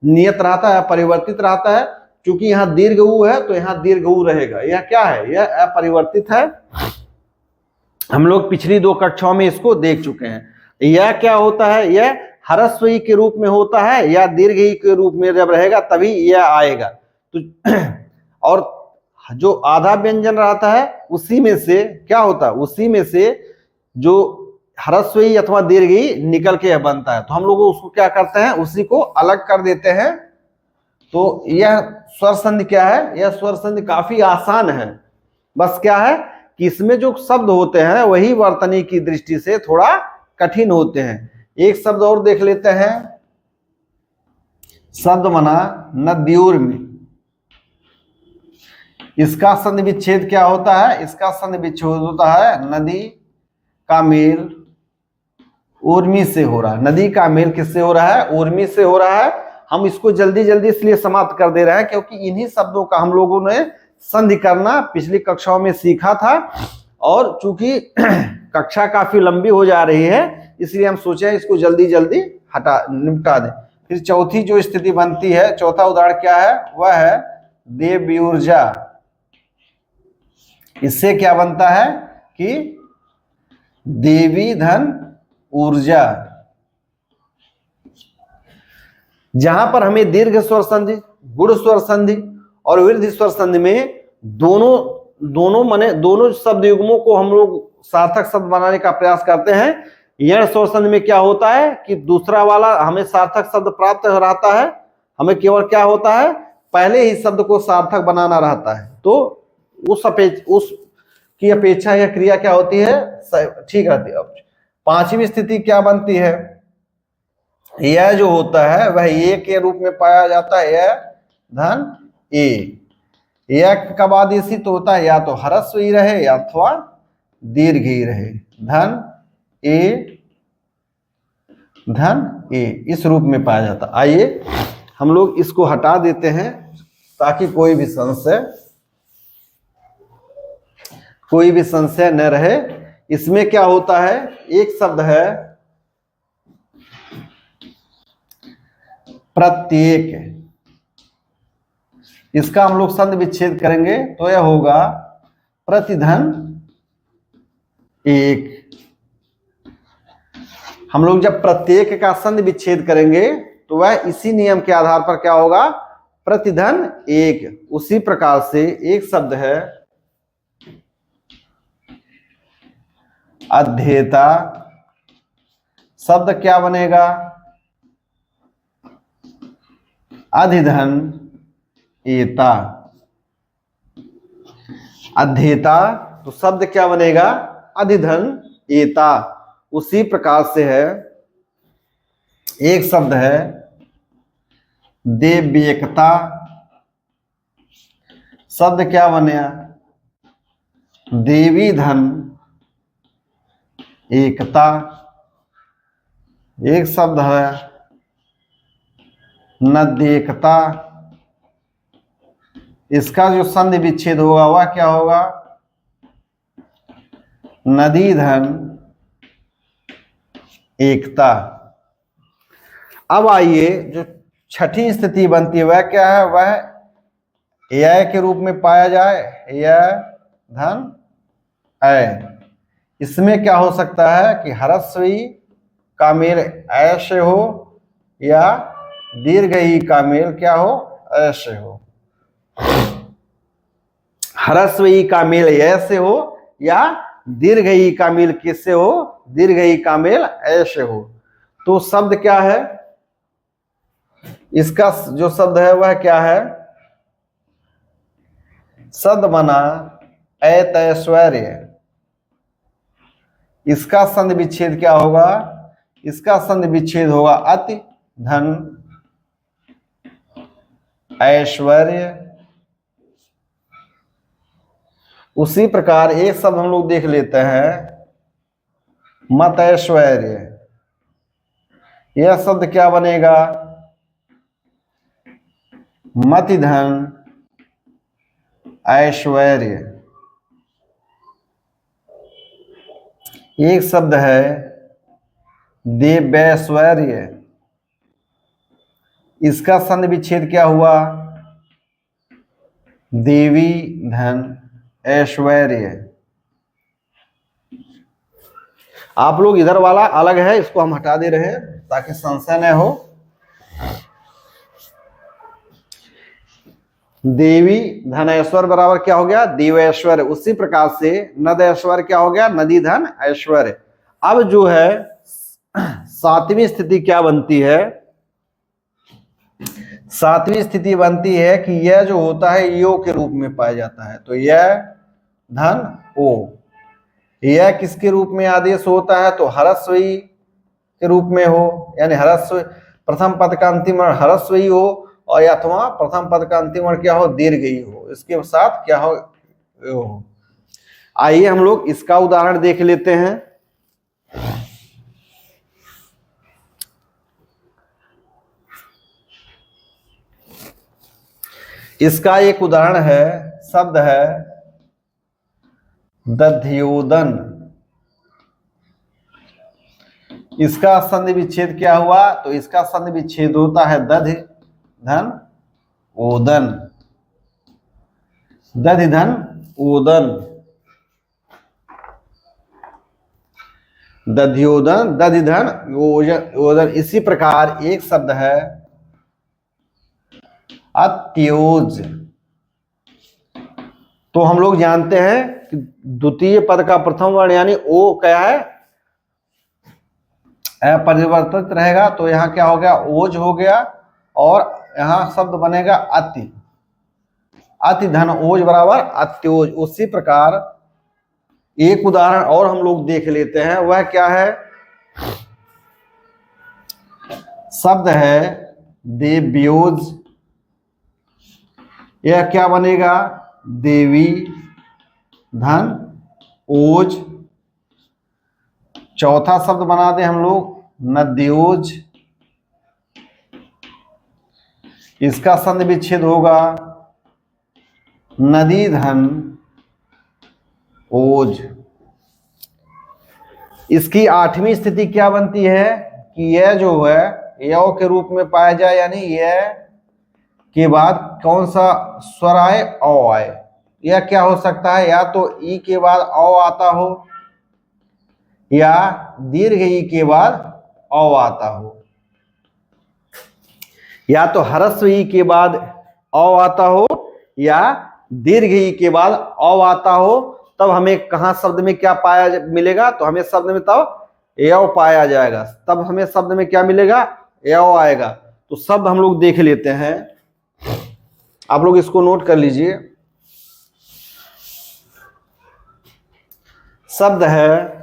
नियत रहता है, परिवर्तित रहता है। क्योंकि यहाँ दीर्घ ऊ है तो यहाँ दीर्घ ऊ रहेगा। यह क्या है? यह अपरिवर्तित है। हम लोग पिछली दो कक्षाओं में इसको देख चुके हैं। यह क्या होता है? यह ह्रस्व ई के रूप में होता है या दीर्घ ई के रूप में जब रहेगा तभी यह आएगा। तो और जो आधा व्यंजन रहता है उसी में से क्या होता है? उसी में से जो ह्रस्व ई अथवा दीर्घ ई निकल के बनता है, तो हम लोग उसको क्या करते हैं? उसी को अलग कर देते हैं। तो यह स्वर संधि क्या है? यह स्वर संधि काफी आसान है। बस क्या है कि इसमें जो शब्द होते हैं वही वर्तनी की दृष्टि से थोड़ा कठिन होते हैं। एक शब्द और देख लेते हैं। शब्द बना नद्यूर्मि। इसका संधि विच्छेद क्या होता है? इसका संधि विच्छेद होता है नदी का मेल ऊर्मी से हो रहा है। नदी का मेल किससे हो रहा है? ऊर्मी से हो रहा है। हम इसको जल्दी जल्दी इसलिए समाप्त कर दे रहे हैं क्योंकि इन्हीं शब्दों का हम लोगों ने संधि करना पिछली कक्षाओं में सीखा था, और चूंकि कक्षा काफी लंबी हो जा रही है इसलिए हम सोचे इसको जल्दी जल्दी निपटा दें। फिर चौथी जो स्थिति बनती है, चौथा उदाहरण क्या है? वह है देव ऊर्जा। इससे क्या बनता है कि देवी धन ऊर्जा। जहां पर हमें दीर्घ स्वर संधि, गुण स्वर संधि और वृद्धि स्वर संधि में दोनों शब्द युग्मों को हम लोग सार्थक शब्द बनाने का प्रयास करते हैं। यण स्वर संधि में क्या होता है कि दूसरा वाला हमें सार्थक शब्द प्राप्त रहता है, हमें केवल क्या होता है? पहले ही शब्द को सार्थक बनाना रहता है। तो उस की अपेक्षा यह क्रिया क्या होती है? ठीक रहती है। पांचवी स्थिति क्या बनती है? यह जो होता है वह ए के रूप में पाया जाता है। यह धन ए। यह कब आदेशित होता है? या तो ह्रस्व ई रहे या अथवा दीर्घ ई रहे। धन ए इस रूप में पाया जाता है। आइए हम लोग इसको हटा देते हैं ताकि कोई भी संशय न रहे। इसमें क्या होता है? एक शब्द है प्रत्येक। इसका हम लोग संधि विच्छेद करेंगे तो यह होगा प्रतिधन एक। हम लोग जब प्रत्येक का संधि विच्छेद करेंगे तो वह इसी नियम के आधार पर क्या होगा? प्रतिधन एक। उसी प्रकार से एक शब्द है अध्येता। शब्द क्या बनेगा? अधिधन एता। अध्येता तो शब्द क्या बनेगा? अधिधन एता। उसी प्रकार से है एक शब्द है देव्यकता। शब्द क्या बने? देवी धन एकता एक शब्द है, नद्येकता, इसका जो संधि विच्छेद होगा वह क्या होगा, नदी धन एकता। अब आइए जो छठी स्थिति बनती है वह क्या है, वह य के रूप में पाया जाए, य धन अय। इसमें क्या हो सकता है कि ह्रस्व ई का मेल ऐसे हो या दीर्घ ई का मेल क्या हो, ऐसे हो। ह्रस्व ई का मेल ऐसे हो या दीर्घ ई का मेल किससे हो, दीर्घ ई का मेल ऐसे हो। तो शब्द क्या है, इसका जो शब्द है वह क्या है, शब्द बना ऐतैश्वर्य। इसका संधि विच्छेद क्या होगा, इसका संधि विच्छेद होगा अति धन ऐश्वर्य। उसी प्रकार एक शब्द हम लोग देख लेते हैं, मत ऐश्वर्य। यह शब्द क्या बनेगा, मति धन ऐश्वर्य। एक शब्द है देवैश्वर्य, इसका संधि विच्छेद क्या हुआ, देवी धन ऐश्वर्य। आप लोग इधर वाला अलग है, इसको हम हटा दे रहे हैं ताकि संशय न हो। देवी धन ऐश्वर्य बराबर क्या हो गया, देवैश्वर्य। उसी प्रकार से नद ऐश्वर्य क्या हो गया, नदी धन ऐश्वर्य। अब जो है सातवीं स्थिति क्या बनती है, सातवीं स्थिति बनती है कि यह जो होता है यो के रूप में पाया जाता है। तो यह धन ओ, यह किसके रूप में आदेश होता है, तो ह्रस्व ई के रूप में हो, यानी ह्रस्व प्रथम पद का अंतिम वर्ण ह्रस्व ई हो और अथवा प्रथम पद का अंतिम वर्ण क्या हो, दीर्घ ई हो, इसके साथ क्या हो। आइए हम लोग इसका उदाहरण देख लेते हैं। इसका एक उदाहरण है, शब्द है दध्योदन। इसका संधि विच्छेद क्या हुआ, तो इसका संधि विच्छेद होता है दधि धन ओदन, दधि धन ओदन, दध्योदन दधि धन ओदन। इसी प्रकार एक शब्द है अत्योज। तो हम लोग जानते हैं कि द्वितीय पद का प्रथम वर्ण यानी ओ क्या है, अपरिवर्तित रहेगा। तो यहाँ क्या हो गया, ओज हो गया और यहाँ शब्द बनेगा अति, अति धन ओज बराबर अत्योज। उसी प्रकार एक उदाहरण और हम लोग देख लेते हैं, वह क्या है, शब्द है देव्योज। यह क्या बनेगा, देवी धन ओज। चौथा शब्द बना दे हम लोग नद्योज, इसका संधि विच्छेद होगा नदी धन ओज। इसकी आठवीं स्थिति क्या बनती है कि यह जो है यो के रूप में पाया जाए, यानी यह के बाद कौन सा स्वर आए, औ आए। यह क्या हो सकता है, या तो ई के बाद औ आता हो या दीर्घ ई के बाद औ आता हो, या तो ह्रस्व ई के बाद औ आता हो या दीर्घ ई के बाद औ आता हो। तब हमें कहां शब्द में क्या पाया मिलेगा, तो हमें शब्द में तब यो पाया जाएगा, तब हमें शब्द में क्या मिलेगा, यो आएगा। तो शब्द हम लोग देख लेते हैं, आप लोग इसको नोट कर लीजिए। शब्द है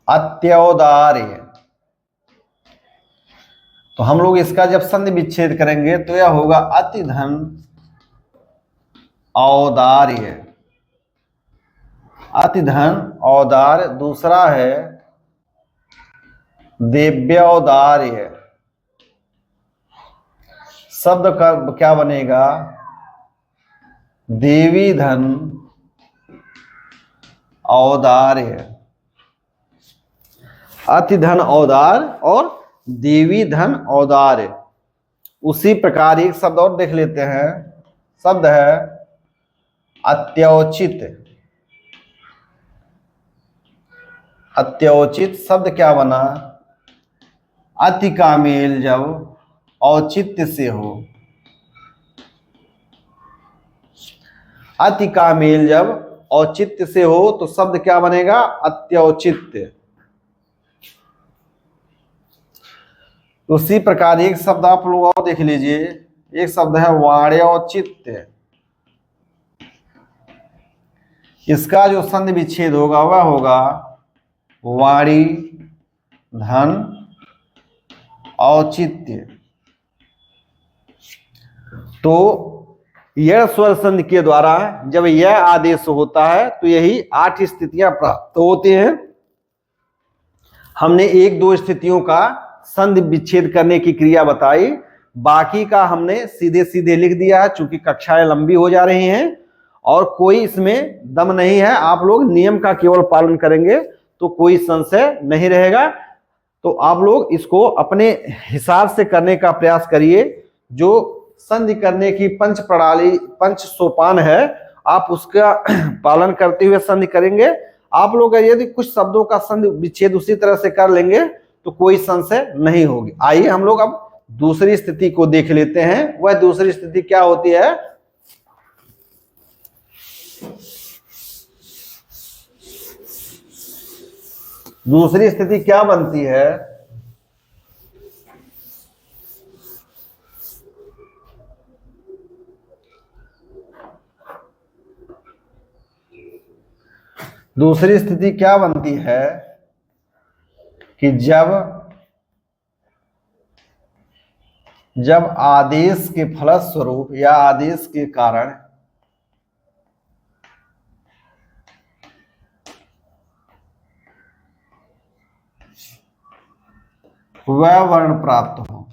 अत्योदार्य। तो हम लोग इसका जब संधि विच्छेद करेंगे तो यह होगा अति धन औदार्य। अति धन औदार्य, दूसरा है देव्यौदार्य। शब्द का क्या बनेगा? देवी धन औदार्य। अति धन औदार्य और देवी धन औदार्य। उसी प्रकार एक शब्द और देख लेते हैं, शब्द है अत्योचित। अत्योचित शब्द क्या बना? अति का मेल जब औचित्य से हो, अति का मेल जब औचित्य से हो तो शब्द क्या बनेगा? अत्योचित्य। उसी प्रकार एक शब्द आप लोग और देख लीजिए, एक शब्द है वाण्योचित्य। इसका जो संधि विच्छेद होगा वह होगा वाणी धन औचित्य। तो यह स्वर संधि के द्वारा जब यह आदेश होता है तो यही 8 स्थितियां प्राप्त होती हैं। हमने 1-2 स्थितियों का संधि विच्छेद करने की क्रिया बताई, बाकी का हमने सीधे सीधे लिख दिया है, चूंकि कक्षाएं लंबी हो जा रही हैं और कोई इसमें दम नहीं है। आप लोग नियम का केवल पालन करेंगे तो कोई संशय नहीं रहेगा। तो आप लोग इसको अपने हिसाब से करने का प्रयास करिए। जो संधि करने की पंच प्रणाली, पंच सोपान है, आप उसका पालन करते हुए संधि करेंगे। आप लोग यदि कुछ शब्दों का संधि विच्छेद उसी तरह से कर लेंगे तो कोई संशय नहीं होगी। आइए हम लोग अब दूसरी स्थिति को देख लेते हैं। वह दूसरी स्थिति क्या होती है? दूसरी स्थिति क्या बनती है? दूसरी स्थिति क्या बनती है कि जब आदेश के फलस्वरूप या आदेश के कारण वह वर्ण प्राप्त हो।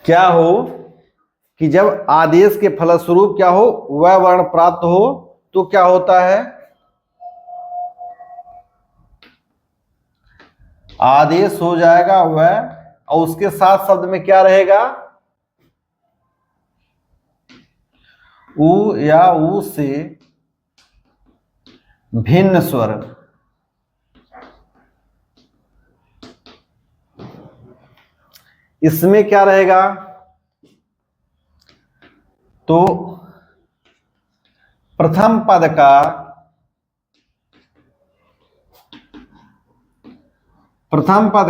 क्या हो कि जब आदेश के फलस्वरूप क्या हो, वह वर्ण प्राप्त हो, तो क्या होता है? आदेश हो जाएगा वह, और उसके साथ शब्द में क्या रहेगा? उ या उ से भिन्न स्वर। इसमें क्या रहेगा? तो प्रथम पद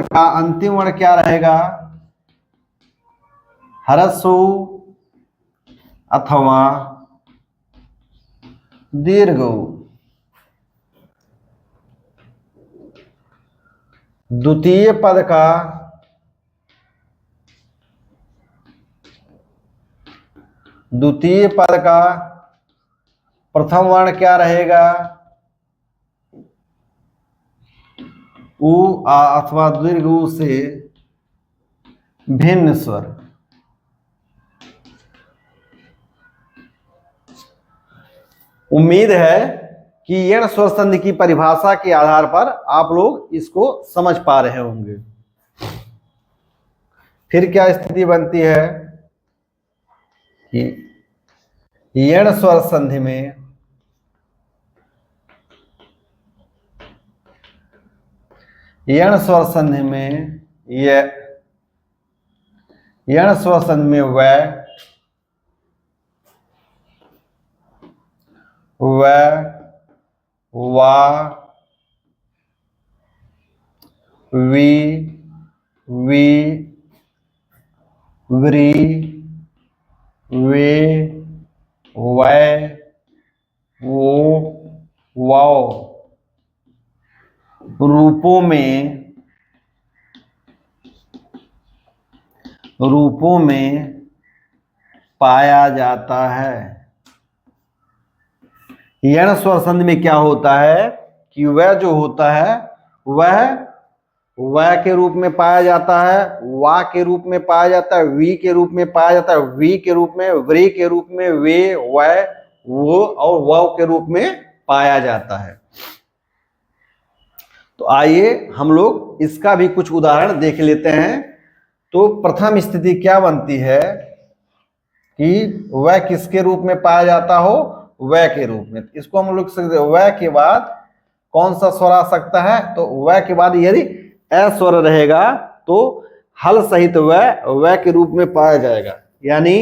का अंतिम वर्ण क्या रहेगा? ह्रस्व अथवा दीर्घ। द्वितीय पद का प्रथम वर्ण क्या रहेगा? उ आ अथवा दीर्घ उ से भिन्न स्वर। उम्मीद है कि यण स्वर संधि की परिभाषा के आधार पर आप लोग इसको समझ पा रहे होंगे। फिर क्या स्थिति बनती है कि यण स्वर संधि में यण स्वर संधि में वह वा वी वी व्री वे वै वो वाओ रूपों में पाया जाता है। यण स्वर संधि में क्या होता है कि वह जो होता है वह के रूप में पाया जाता है, वा के रूप में पाया जाता है, वी के रूप में पाया जाता है, वी के रूप में, व्री के रूप में, वे, वह, वो और वव के रूप में पाया जाता है। तो आइए हम लोग इसका भी कुछ उदाहरण देख लेते हैं। तो प्रथम स्थिति क्या बनती है कि वह किसके रूप में पाया जाता हो, वह के रूप में। इसको हम लोग सकते वह के बाद कौन सा स्वर आ सकता है, तो वह के बाद यदि अ स्वर रहेगा तो हल सहित वह के रूप में पाया जाएगा। यानी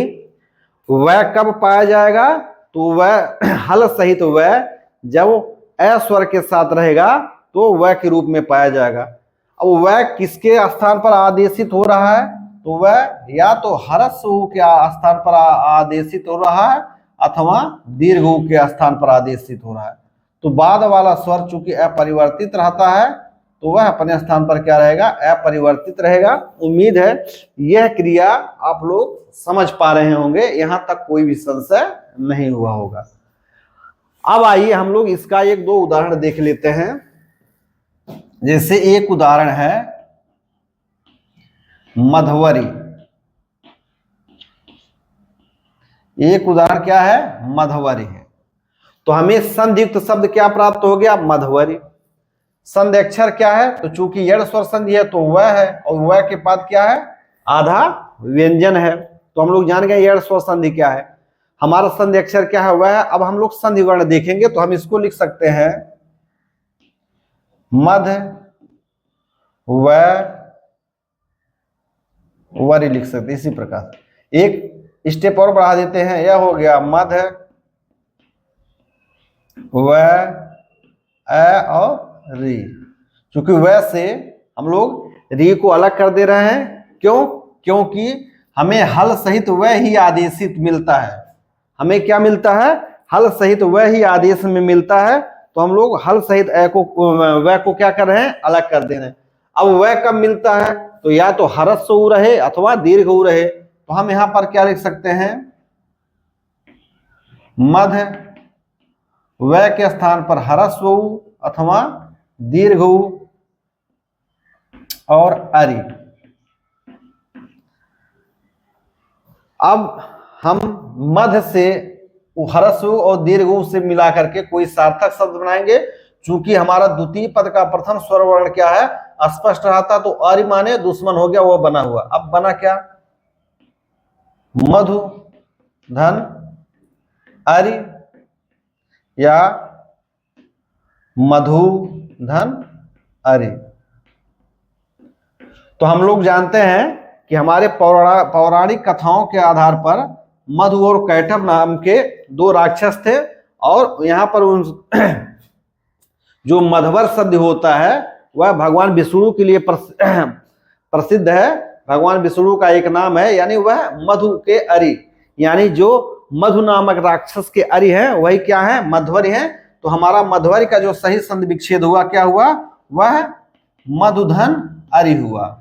वह कब पाया जाएगा, तो वह हल सहित वह जब अ स्वर के साथ रहेगा तो वह के रूप में पाया जाएगा। अब वह किसके स्थान पर आदेशित हो रहा है, तो वह या तो हरस उ के स्थान पर आदेशित हो रहा है अथवा दीर्घ उ के स्थान पर आदेशित हो रहा है। तो बाद वाला स्वर चूंकि अपरिवर्तित रहता है तो वह अपने स्थान पर क्या रहेगा, अपरिवर्तित रहेगा। उम्मीद है यह क्रिया आप लोग समझ पा रहे होंगे, यहां तक कोई भी संशय नहीं हुआ होगा। अब आइए हम लोग इसका एक दो उदाहरण देख लेते हैं। जैसे एक उदाहरण है मधवरी। एक उदाहरण क्या है, मधवरी है। तो हमें संधियुक्त शब्द क्या प्राप्त हो गया, मधवरी। संधि अक्षर क्या है, तो चूंकि यण स्वर संधि है तो वह है, और वह के बाद क्या है, आधा व्यंजन है। तो हम लोग जान गए यण स्वर संधि क्या है, हमारा संधि अक्षर क्या है, वह है। अब हम लोग संधि वर्ण देखेंगे तो हम इसको लिख सकते हैं मध व वरी लिख सकते। इसी प्रकार एक स्टेप और बढ़ा देते हैं, यह हो गया मध व अ और री। क्योंकि वह से हम लोग री को अलग कर दे रहे हैं, क्यों, क्योंकि हमें हल सहित वह ही आदेशित मिलता है। हमें क्या मिलता है, हल सहित वह ही आदेश में मिलता है। तो हम लोग हल सहित अ को वह को क्या कर रहे हैं, अलग कर दे रहे हैं। अब वह कब मिलता है, तो या तो हरस उ रहे अथवा दीर्घ उ रहे। तो हम यहां पर क्या लिख सकते हैं, मध वह के स्थान पर हरस उ अथवा दीर्घ उ और अरि। अब हम मध से हरस उ और दीर्घ उ से मिला करके कोई सार्थक शब्द बनाएंगे। चूंकि हमारा द्वितीय पद का प्रथम स्वर वर्ण क्या है, स्पष्ट रहता, तो अरि माने दुश्मन हो गया, वो बना हुआ। अब बना क्या, मधु धन अरि या मधु धन अरि। तो हम लोग जानते हैं कि हमारे पौराणिक कथाओं के आधार पर मधु और कैटभ नाम के दो राक्षस थे, और यहाँ पर उन जो मधवर शब्द होता है वह भगवान विष्णु के लिए प्रसिद्ध है। भगवान विष्णु का एक नाम है, यानी वह मधु के अरि, यानी जो मधु नामक राक्षस के अरि हैं वही क्या है, मध्वरी हैं। तो हमारा मध्वरी का जो सही संधि विच्छेद हुआ क्या हुआ, वह मधुधन अरि हुआ।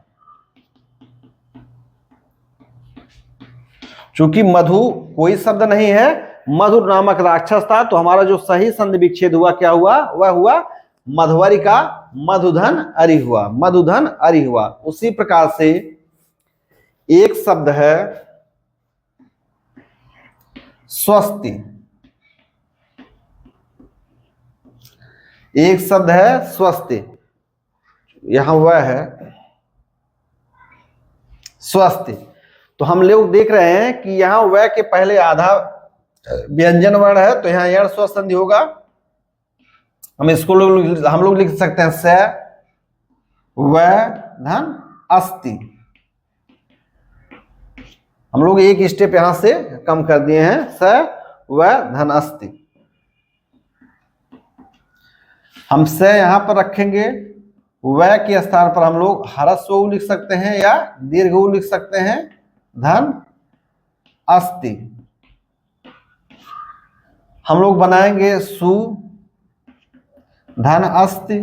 चूंकि मधु कोई शब्द नहीं है, मधु नामक राक्षस था, तो हमारा जो सही संधि विच्छेद हुआ क्या हुआ, वह हुआ मधवरी का मधुधन अरि हुआ, मधुधन अरि हुआ। उसी प्रकार से एक शब्द है स्वस्ति। एक शब्द है स्वस्ति, यहां वह है स्वस्ति। तो हम लोग देख रहे हैं कि यहां वह के पहले आधा व्यंजन वर्ण है, तो यहां यण स्वर संधि होगा। हम इसको हम लोग लिख सकते हैं स व धन अस्ति। हम लोग एक स्टेप यहां से कम कर दिए हैं, स व धन अस्ति। हम से यहां पर रखेंगे, वह के स्थान पर हम लोग हरस्व उ लिख सकते हैं या दीर्घ उ लिख सकते हैं, धन अस्ति। हम लोग बनाएंगे सु धन अस्ति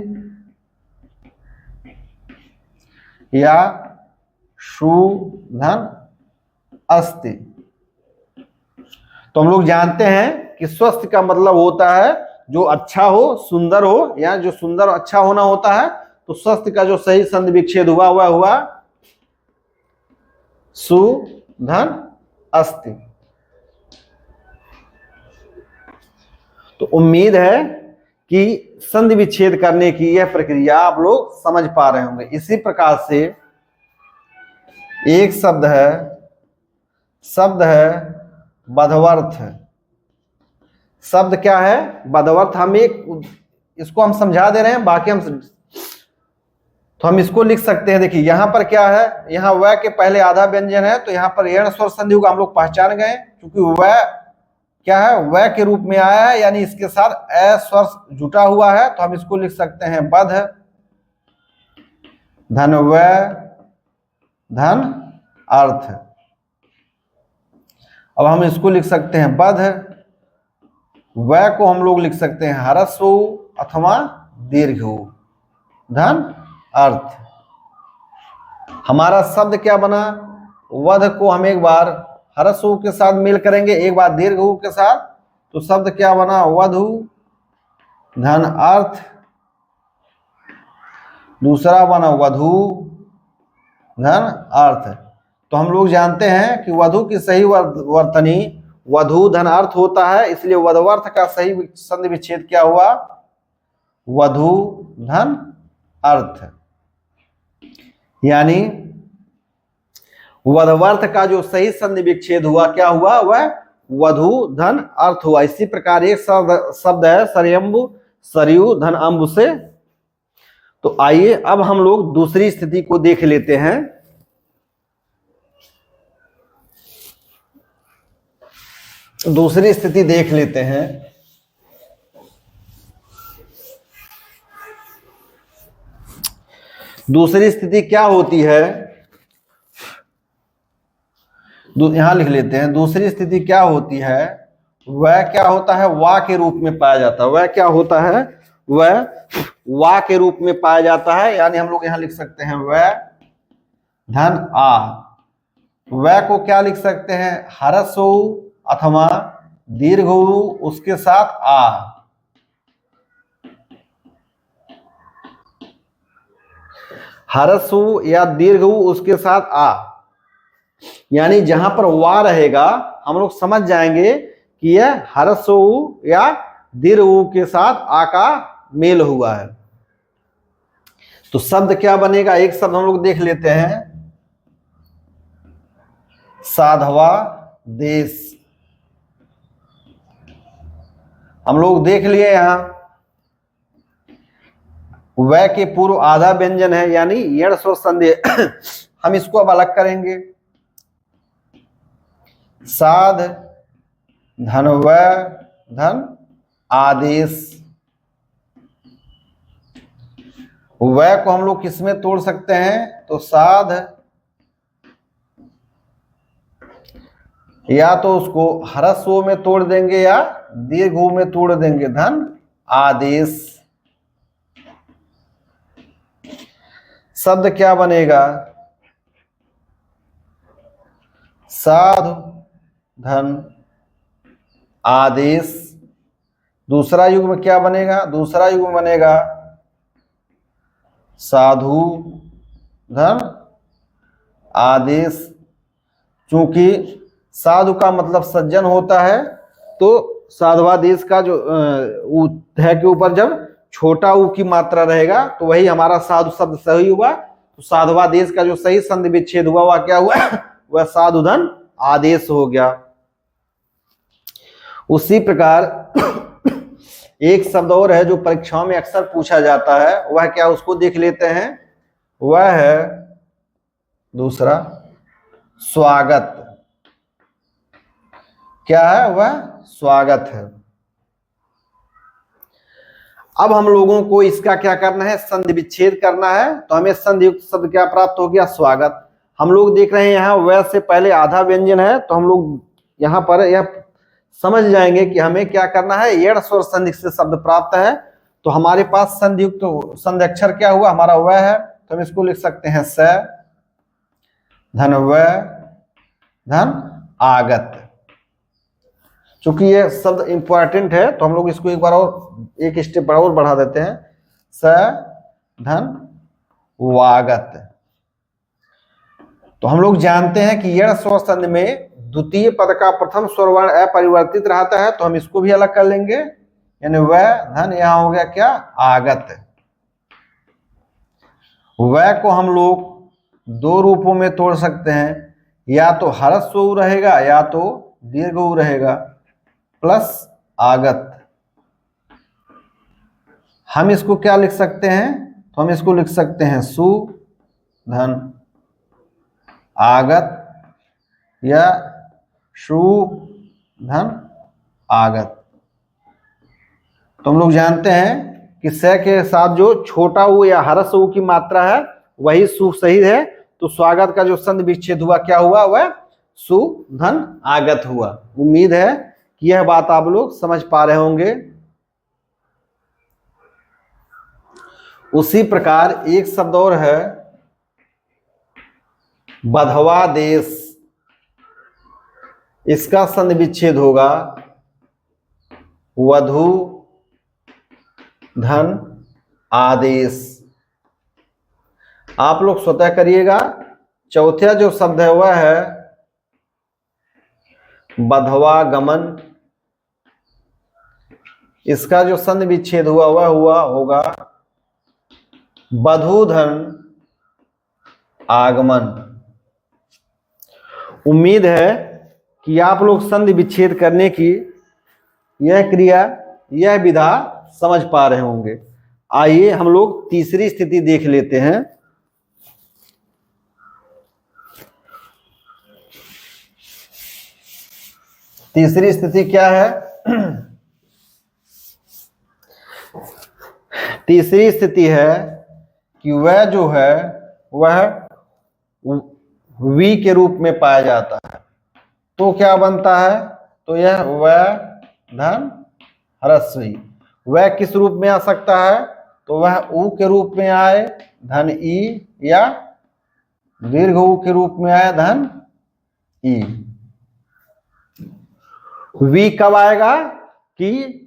या शु धन अस्ति। तो हम लोग जानते हैं कि स्वस्थ का मतलब होता है जो अच्छा हो, सुंदर हो, या जो सुंदर अच्छा होना होता है। तो स्वस्थ का जो सही संधि विच्छेद हुआ वह हुआ सु धन अस्ति। तो उम्मीद है कि संधि विच्छेद करने की यह प्रक्रिया आप लोग समझ पा रहे होंगे। इसी प्रकार से एक शब्द है बधवर्थ। शब्द क्या है? बधवर्थ। हम इसको हम समझा दे रहे हैं, बाकी हम इसको लिख सकते हैं। देखिए यहां पर क्या है, यहाँ व के पहले आधा व्यंजन है, तो यहाँ पर यण स्वर संधि होगा, हम लोग पहचान गए, क्योंकि व क्या है, व के रूप में आया है, यानी इसके साथ अ स्वर जुटा हुआ है। तो हम इसको लिख सकते हैं बध धन व धन अर्थ। अब हम इसको लिख सकते हैं बध, व को हम लोग लिख सकते हैं ह्रस्व उ अथवा दीर्घ उ धन अर्थ। हमारा शब्द क्या बना? वध को हम एक बार ह्रस्व उ के साथ मेल करेंगे, एक बार दीर्घ उ के साथ, तो शब्द क्या बना? वधु धन अर्थ। दूसरा बना वधु धन अर्थ। तो हम लोग जानते हैं कि वधु की सही वर्तनी वधु धन अर्थ होता है, इसलिए वधवर्थ का सही संधि विच्छेद क्या हुआ? वधु धन अर्थ। यानी वधवर्थ का जो सही संधि विच्छेद हुआ क्या हुआ? वह वधु धन अर्थ हुआ। इसी प्रकार एक शब्द है सरयंबु, सरयू धन अंबु से। तो आइए अब हम लोग दूसरी स्थिति को देख लेते हैं। दूसरी स्थिति देख लेते हैं। दूसरी स्थिति क्या होती है? यहां लिख लेते हैं। दूसरी स्थिति क्या होती है? वह क्या होता है? वा के रूप में पाया जाता है। वह क्या होता है? वह वा के रूप में पाया जाता है, यानी हम लोग यहां लिख सकते हैं वह धन आ। वह को क्या लिख सकते हैं? ह्रस्व उ अथवा दीर्घ उ उसके साथ आ। ह्रस्व उ या दीर्घ उ उसके साथ आ, यानी जहां पर वा रहेगा हम लोग समझ जाएंगे कि यह ह्रस्व उ या दीर्घ उ के साथ आ का मेल हुआ है। तो शब्द क्या बनेगा? एक शब्द हम लोग देख लेते हैं, साधवा देश। हम लोग देख लिए यहां व के पूर्व आधा व्यंजन है, यानी यण स्वर संधि। हम इसको अब अलग करेंगे। साध धन व धन आदेश। व को हम लोग किस में तोड़ सकते हैं? तो साध, या तो उसको ह्रस्व में तोड़ देंगे या दीर्घ में तोड़ देंगे, धन आदेश। शब्द क्या बनेगा? साधु धन आदेश। दूसरा युग्म क्या बनेगा? दूसरा युग्म बनेगा साधु धन आदेश। चूंकि साधु का मतलब सज्जन होता है, तो साधवादेश का जो है के ऊपर जब छोटा ऊ की मात्रा रहेगा तो वही हमारा साधु शब्द सही हुआ। तो साधवादेश का जो सही संधि विच्छेद हुआ वह क्या हुआ? वह साधुधन आदेश हो गया। उसी प्रकार एक शब्द और है जो परीक्षाओं में अक्सर पूछा जाता है, वह क्या? उसको देख लेते हैं। वह है दूसरा स्वागत। क्या है? वह स्वागत है। अब हम लोगों को इसका क्या करना है? संधि विच्छेद करना है। तो हमें संधि युक्त शब्द क्या प्राप्त हो गया? स्वागत। हम लोग देख रहे हैं यहाँ वह से पहले आधा व्यंजन है, तो हम लोग यहाँ पर यह समझ जाएंगे कि हमें क्या करना है। यण स्वर संधि से शब्द प्राप्त है, तो हमारे पास संधि युक्त संधि अक्षर क्या हुआ? हमारा वह है, तो हम इसको लिख सकते हैं स धन व धन आगत। चूंकि ये शब्द इंपॉर्टेंट है तो हम लोग इसको एक बार और एक स्टेप और बढ़ा देते हैं। स धन वागत। तो हम लोग जानते हैं कि यण स्वर संध में द्वितीय पद का प्रथम स्वर वर्ण अपरिवर्तित रहता है, तो हम इसको भी अलग कर लेंगे, यानी वह धन यहां हो गया क्या, आगत। वह को हम लोग दो रूपों में तोड़ सकते हैं, या तो ह्रस्व उ रहेगा या तो दीर्घ उ रहेगा, प्लस आगत। हम इसको क्या लिख सकते हैं, तो हम इसको लिख सकते हैं सु धन आगत या शु धन आगत। तो हम लोग जानते हैं कि स के साथ जो छोटा उ या ह्रस्व उ की मात्रा है वही सु सही है, तो स्वागत का जो संधि विच्छेद हुआ क्या हुआ, वह सु धन आगत हुआ। उम्मीद है कि यह बात आप लोग समझ पा रहे होंगे। उसी प्रकार एक शब्द और है बधवा देश। इसका संधि विच्छेद होगा वधु धन आदेश। आप लोग स्वतः करिएगा। चौथा जो शब्द है वह है बधवा गमन। इसका जो संधि विच्छेद हुआ वह होगा बधु धन आगमन। उम्मीद है कि आप लोग संधि विच्छेद करने की यह क्रिया, यह विधा समझ पा रहे होंगे। आइए हम लोग तीसरी स्थिति देख लेते हैं। तीसरी स्थिति क्या है? तीसरी स्थिति है कि वह जो है वह वी के रूप में पाया जाता है, तो क्या बनता है, तो यह वह धन ह्रस्वी। वह किस रूप में आ सकता है, तो वह उ के रूप में आए धन ई, या दीर्घ उ के रूप में आए धन ई। वी कब आएगा कि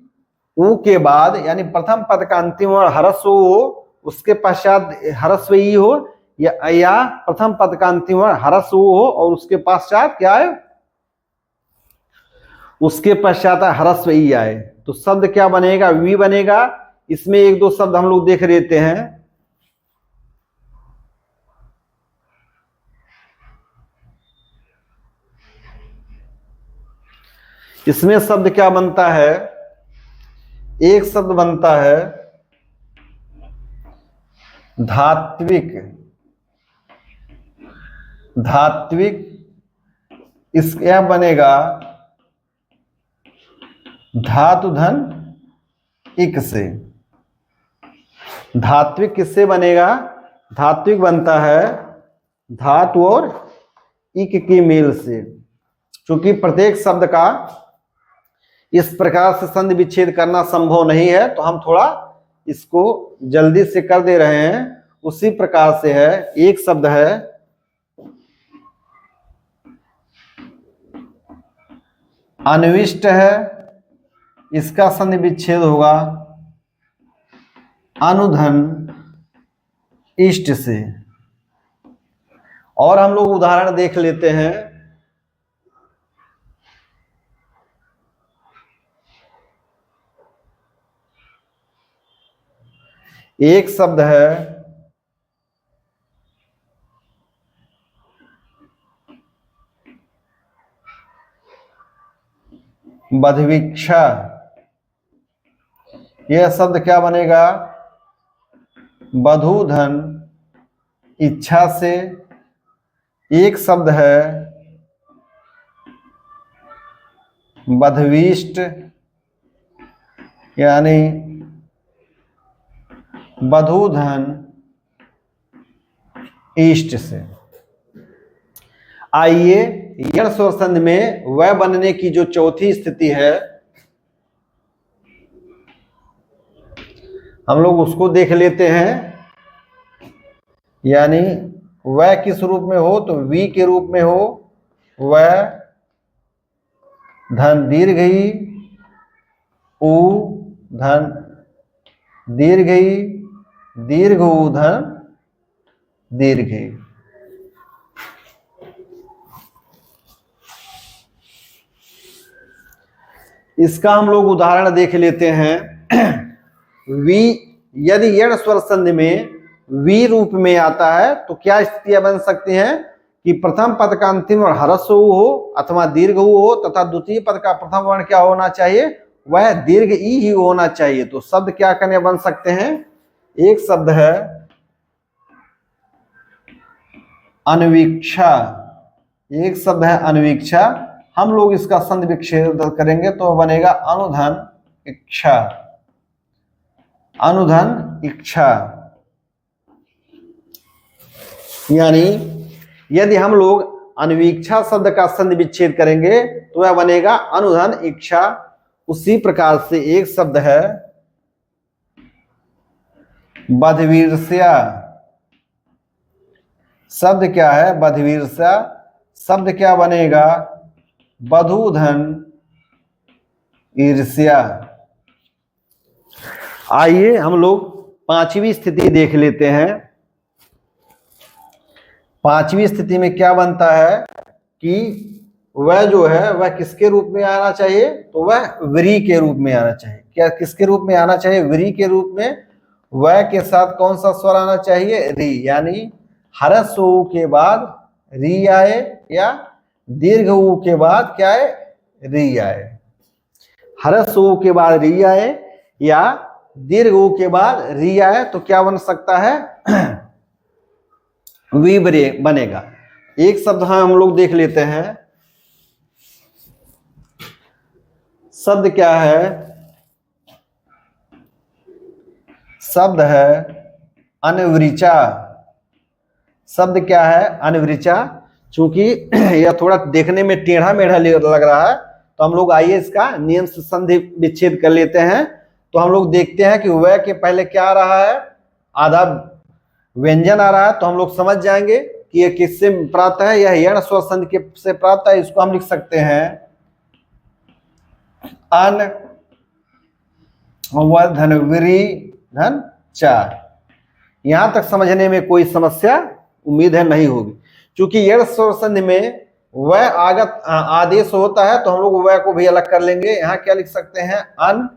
उ के बाद, यानी प्रथम पद का अंतिम वर्ण ह्रस्व हो, उसके पश्चात ह्रस्व ई हो, या प्रथम पद का अंतिम वर्ण ह्रस्व हो और उसके पश्चात क्या है, उसके पश्चात ह्रस्व ई आए, तो शब्द क्या बनेगा, वी बनेगा। इसमें एक दो शब्द हम लोग देख लेते हैं। इसमें शब्द क्या बनता है, एक शब्द बनता है धात्विक। धात्विक इस यह बनेगा धातु धन इक से। धात्विक किससे बनेगा, धात्विक बनता है धातु और इक के मेल से। क्योंकि प्रत्येक शब्द का इस प्रकार से संधि विच्छेद करना संभव नहीं है, तो हम थोड़ा इसको जल्दी से कर दे रहे हैं। उसी प्रकार से है, एक शब्द है अनविष्ट है, इसका संधि विच्छेद होगा अनुधन इष्ट से। और हम लोग उदाहरण देख लेते हैं। एक शब्द है बधवीक्षा। यह शब्द क्या बनेगा, बधु धन इच्छा से। एक शब्द है बधवीष्ट, यानी बधु धन इष्ट से। आइए यण स्वर संधि में वह बनने की जो चौथी स्थिति है, हम लोग उसको देख लेते हैं। यानी वह किस रूप में हो, तो वी के रूप में हो, वह धन दीर्घ ई, ऊ धन दीर्घ ई, दीर्घ ऊ धन दीर्घ ई। इसका हम लोग उदाहरण देख लेते हैं। वी, यदि यण स्वर संधि में वी रूप में आता है तो क्या स्थितियां बन सकती हैं कि प्रथम पद का अंतिम वर्ण ह्रस्व ऊ हो अथवा दीर्घ ऊ हो तथा द्वितीय पद का प्रथम वर्ण क्या होना चाहिए, वह दीर्घ ई ही होना चाहिए। तो शब्द क्या करने बन सकते हैं, एक शब्द है अन्वीक्षा, एक शब्द है अन्वीक्षा। हम लोग इसका संधि विच्छेद करेंगे तो बनेगा अनुधन इच्छा, अनुधन इच्छा। यानी यदि हम लोग अन्वीक्षा शब्द का संधि विच्छेद करेंगे तो वह बनेगा अनुधन इच्छा। उसी प्रकार से एक शब्द है बधवीरस्या, शब्द क्या है बधवीरस्या, शब्द क्या बनेगा बधूधन ईर्ष्या। आइए हम लोग पांचवी स्थिति देख लेते हैं। पांचवी स्थिति में क्या बनता है कि वह जो है वह किसके रूप में आना चाहिए, तो वह व्री के रूप में आना चाहिए। क्या किसके रूप में आना चाहिए, व्री के रूप में। वह के साथ कौन सा स्वर आना चाहिए, री, यानी ह्रस्व ऊ के बाद री आए या दीर्घ ऊ के बाद क्या है, री आए। ह्रस्व ऊ के बाद री आए या दीर्घ ऊ के बाद री आए तो क्या बन सकता है, वी बनेगा। एक शब्द हम लोग देख लेते हैं। शब्द क्या है, शब्द है अनवृचा। शब्द क्या है अनवृचा। चूंकि यह थोड़ा देखने में टेढ़ा मेढ़ा लग रहा है तो हम लोग आइए इसका नियम से संधि विच्छेद कर लेते हैं। तो हम लोग देखते हैं कि वह के पहले क्या आ रहा है, आधा व्यंजन आ रहा है, तो हम लोग समझ जाएंगे कि यह किससे प्राप्त है, यह यण स्वर संधि से प्राप्त है। इसको हम लिख सकते हैं अन व धन वृ धन चा। यहां तक समझने में कोई समस्या उम्मीद है नहीं होगी। क्योंकि यण स्वर संधि में वह आगत आदेश होता है तो हम लोग वह को भी अलग कर लेंगे। यहां क्या लिख सकते हैं, अन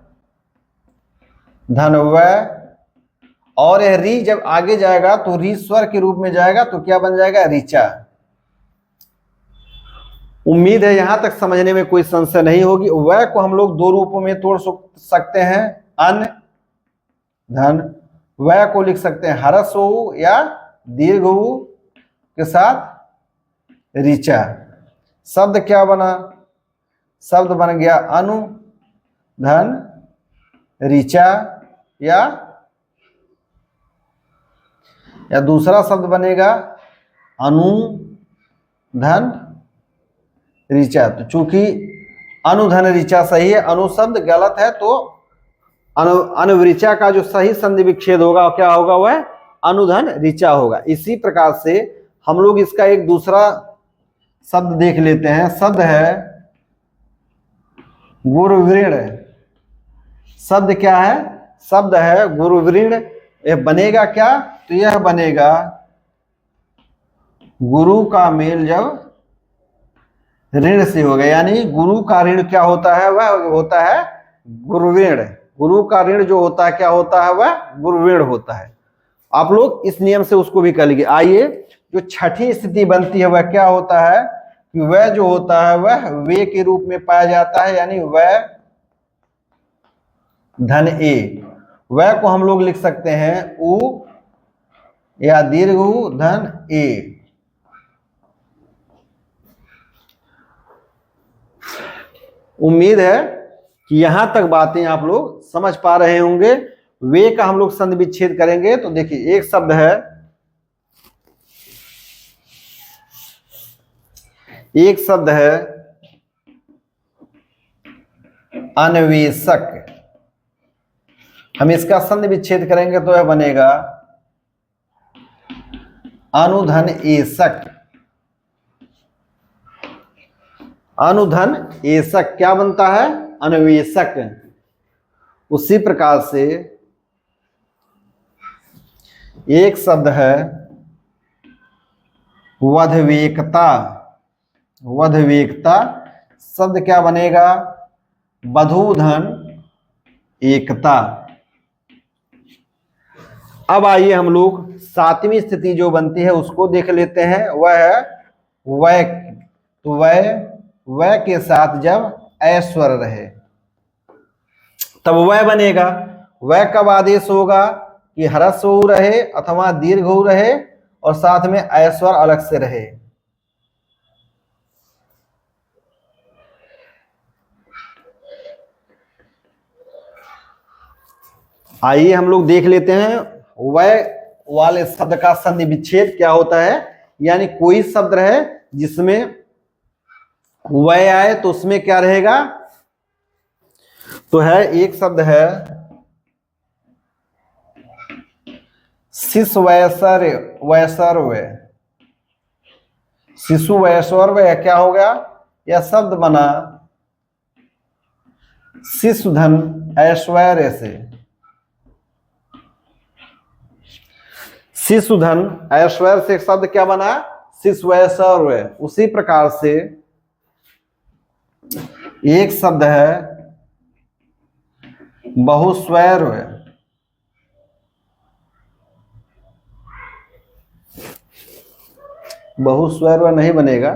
धन वह, और यह री जब आगे जाएगा तो री स्वर के रूप में जाएगा तो क्या बन जाएगा, ऋचा। उम्मीद है यहां तक समझने में कोई संशय नहीं होगी। वह को हम लोग दो रूपों में तोड़ सकते हैं, अन धन वह को लिख सकते हैं ह्रस्व ऊ या दीर्घ ऊ के साथ ऋचा। शब्द क्या बना, शब्द बन गया अनु धन ऋचा या दूसरा शब्द बनेगा अनु धन ऋचा। तो चूंकि अनुधन ऋचा सही है, अनु शब्द गलत है, तो अनुवृचा का जो सही संधि विच्छेद होगा क्या होगा, वह अनुधन ऋचा होगा। इसी प्रकार से हम लोग इसका एक दूसरा शब्द देख लेते हैं। शब्द है गुरुवृण। शब्द क्या है, शब्द है गुरुवृण। यह बनेगा क्या, तो यह बनेगा गुरु का मेल जब ऋण से होगा, यानी गुरु का ऋण क्या होता है, वह होता है गुरुवृण। गुरु का ऋण जो होता है क्या होता है, वह गुरुवृण होता है। आप लोग इस नियम से उसको भी कर लीजिए। आइए जो छठी स्थिति बनती है वह क्या होता है कि वह जो होता है वह वे के रूप में पाया जाता है, यानी वह धन ए। वह को हम लोग लिख सकते हैं उ या दीर्घ उ धन ए। उम्मीद है कि यहां तक बातें आप लोग समझ पा रहे होंगे। वे का हम लोग संधि विच्छेद करेंगे तो देखिए एक शब्द है, एक शब्द है अन्वेषक। हम इसका संधि विच्छेद करेंगे तो यह बनेगा अनुधन एषक। अनुधन एषक क्या बनता है? अन्वेषक। उसी प्रकार से एक शब्द है वधवेकता। वधवेकता शब्द क्या बनेगा? वधूधन एकता। अब आइए हम लोग सातवीं स्थिति जो बनती है उसको देख लेते हैं। वह है वय। तो वय के साथ जब ऐश्वर रहे तब वय बनेगा। वय कब आदेश होगा? कि ह्रस्व ऊ रहे अथवा दीर्घ ऊ रहे और साथ में ऐश्वर अलग से रहे। आइए हम लोग देख लेते हैं वय वाले शब्द का संधि विच्छेद क्या होता है। यानी कोई शब्द रहे जिसमें वय आए तो उसमें क्या रहेगा? तो है एक शब्द है शिशु वैसर्य। वैसर्य शिशु वैसर्य क्या हो गया? यह शब्द बना शिशुधन ऐश्वर्य से। शिशुधन ऐश्वर्य से शब्द क्या बना? शिशु ऐश्वर्य। उसी प्रकार से एक शब्द है बहुस्वैर्य। बहुस्वैर्य नहीं बनेगा।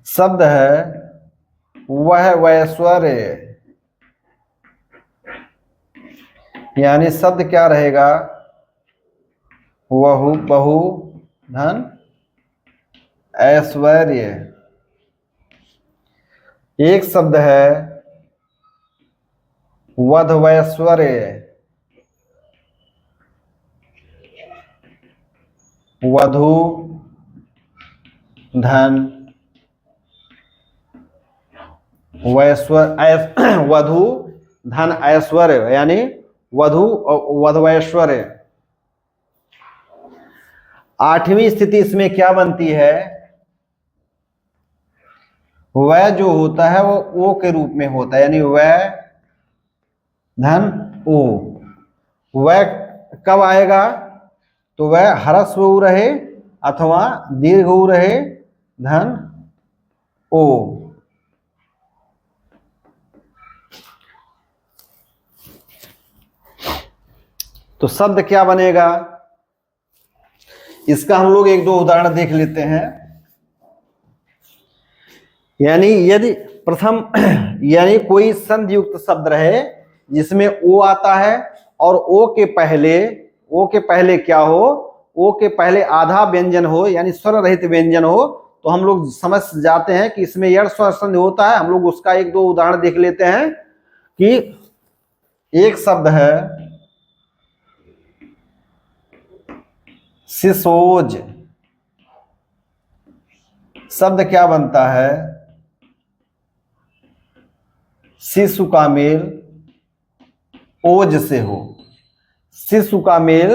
शब्द है वह वैश्वर्य। यानी शब्द क्या रहेगा? वहु बहु धन ऐश्वर्य। एक शब्द है वधवैश्वर्य। वधु धन वधु धन ऐश्वर्य यानी वधु वधवैश्वर्य। आठवीं स्थिति इसमें क्या बनती है? वह जो होता है वो ओ के रूप में होता है। यानी वह धन ओ। वह कब आएगा? तो वह ह्रस्व ऊ रहे अथवा दीर्घ ऊ रहे धन ओ। तो शब्द क्या बनेगा? इसका हम लोग एक दो उदाहरण देख लेते हैं। यानी यदि प्रथम यानी कोई संधि युक्त शब्द रहे जिसमें ओ आता है और ओ के पहले क्या हो? ओ के पहले आधा व्यंजन हो यानी स्वर रहित व्यंजन हो तो हम लोग समझ जाते हैं कि इसमें यड़ स्वर संधि होता है। हम लोग उसका एक दो उदाहरण देख लेते हैं कि एक शब्द है सिसोज। शब्द क्या बनता है? शिशु का मेल ओज से हो। शिशु का मेल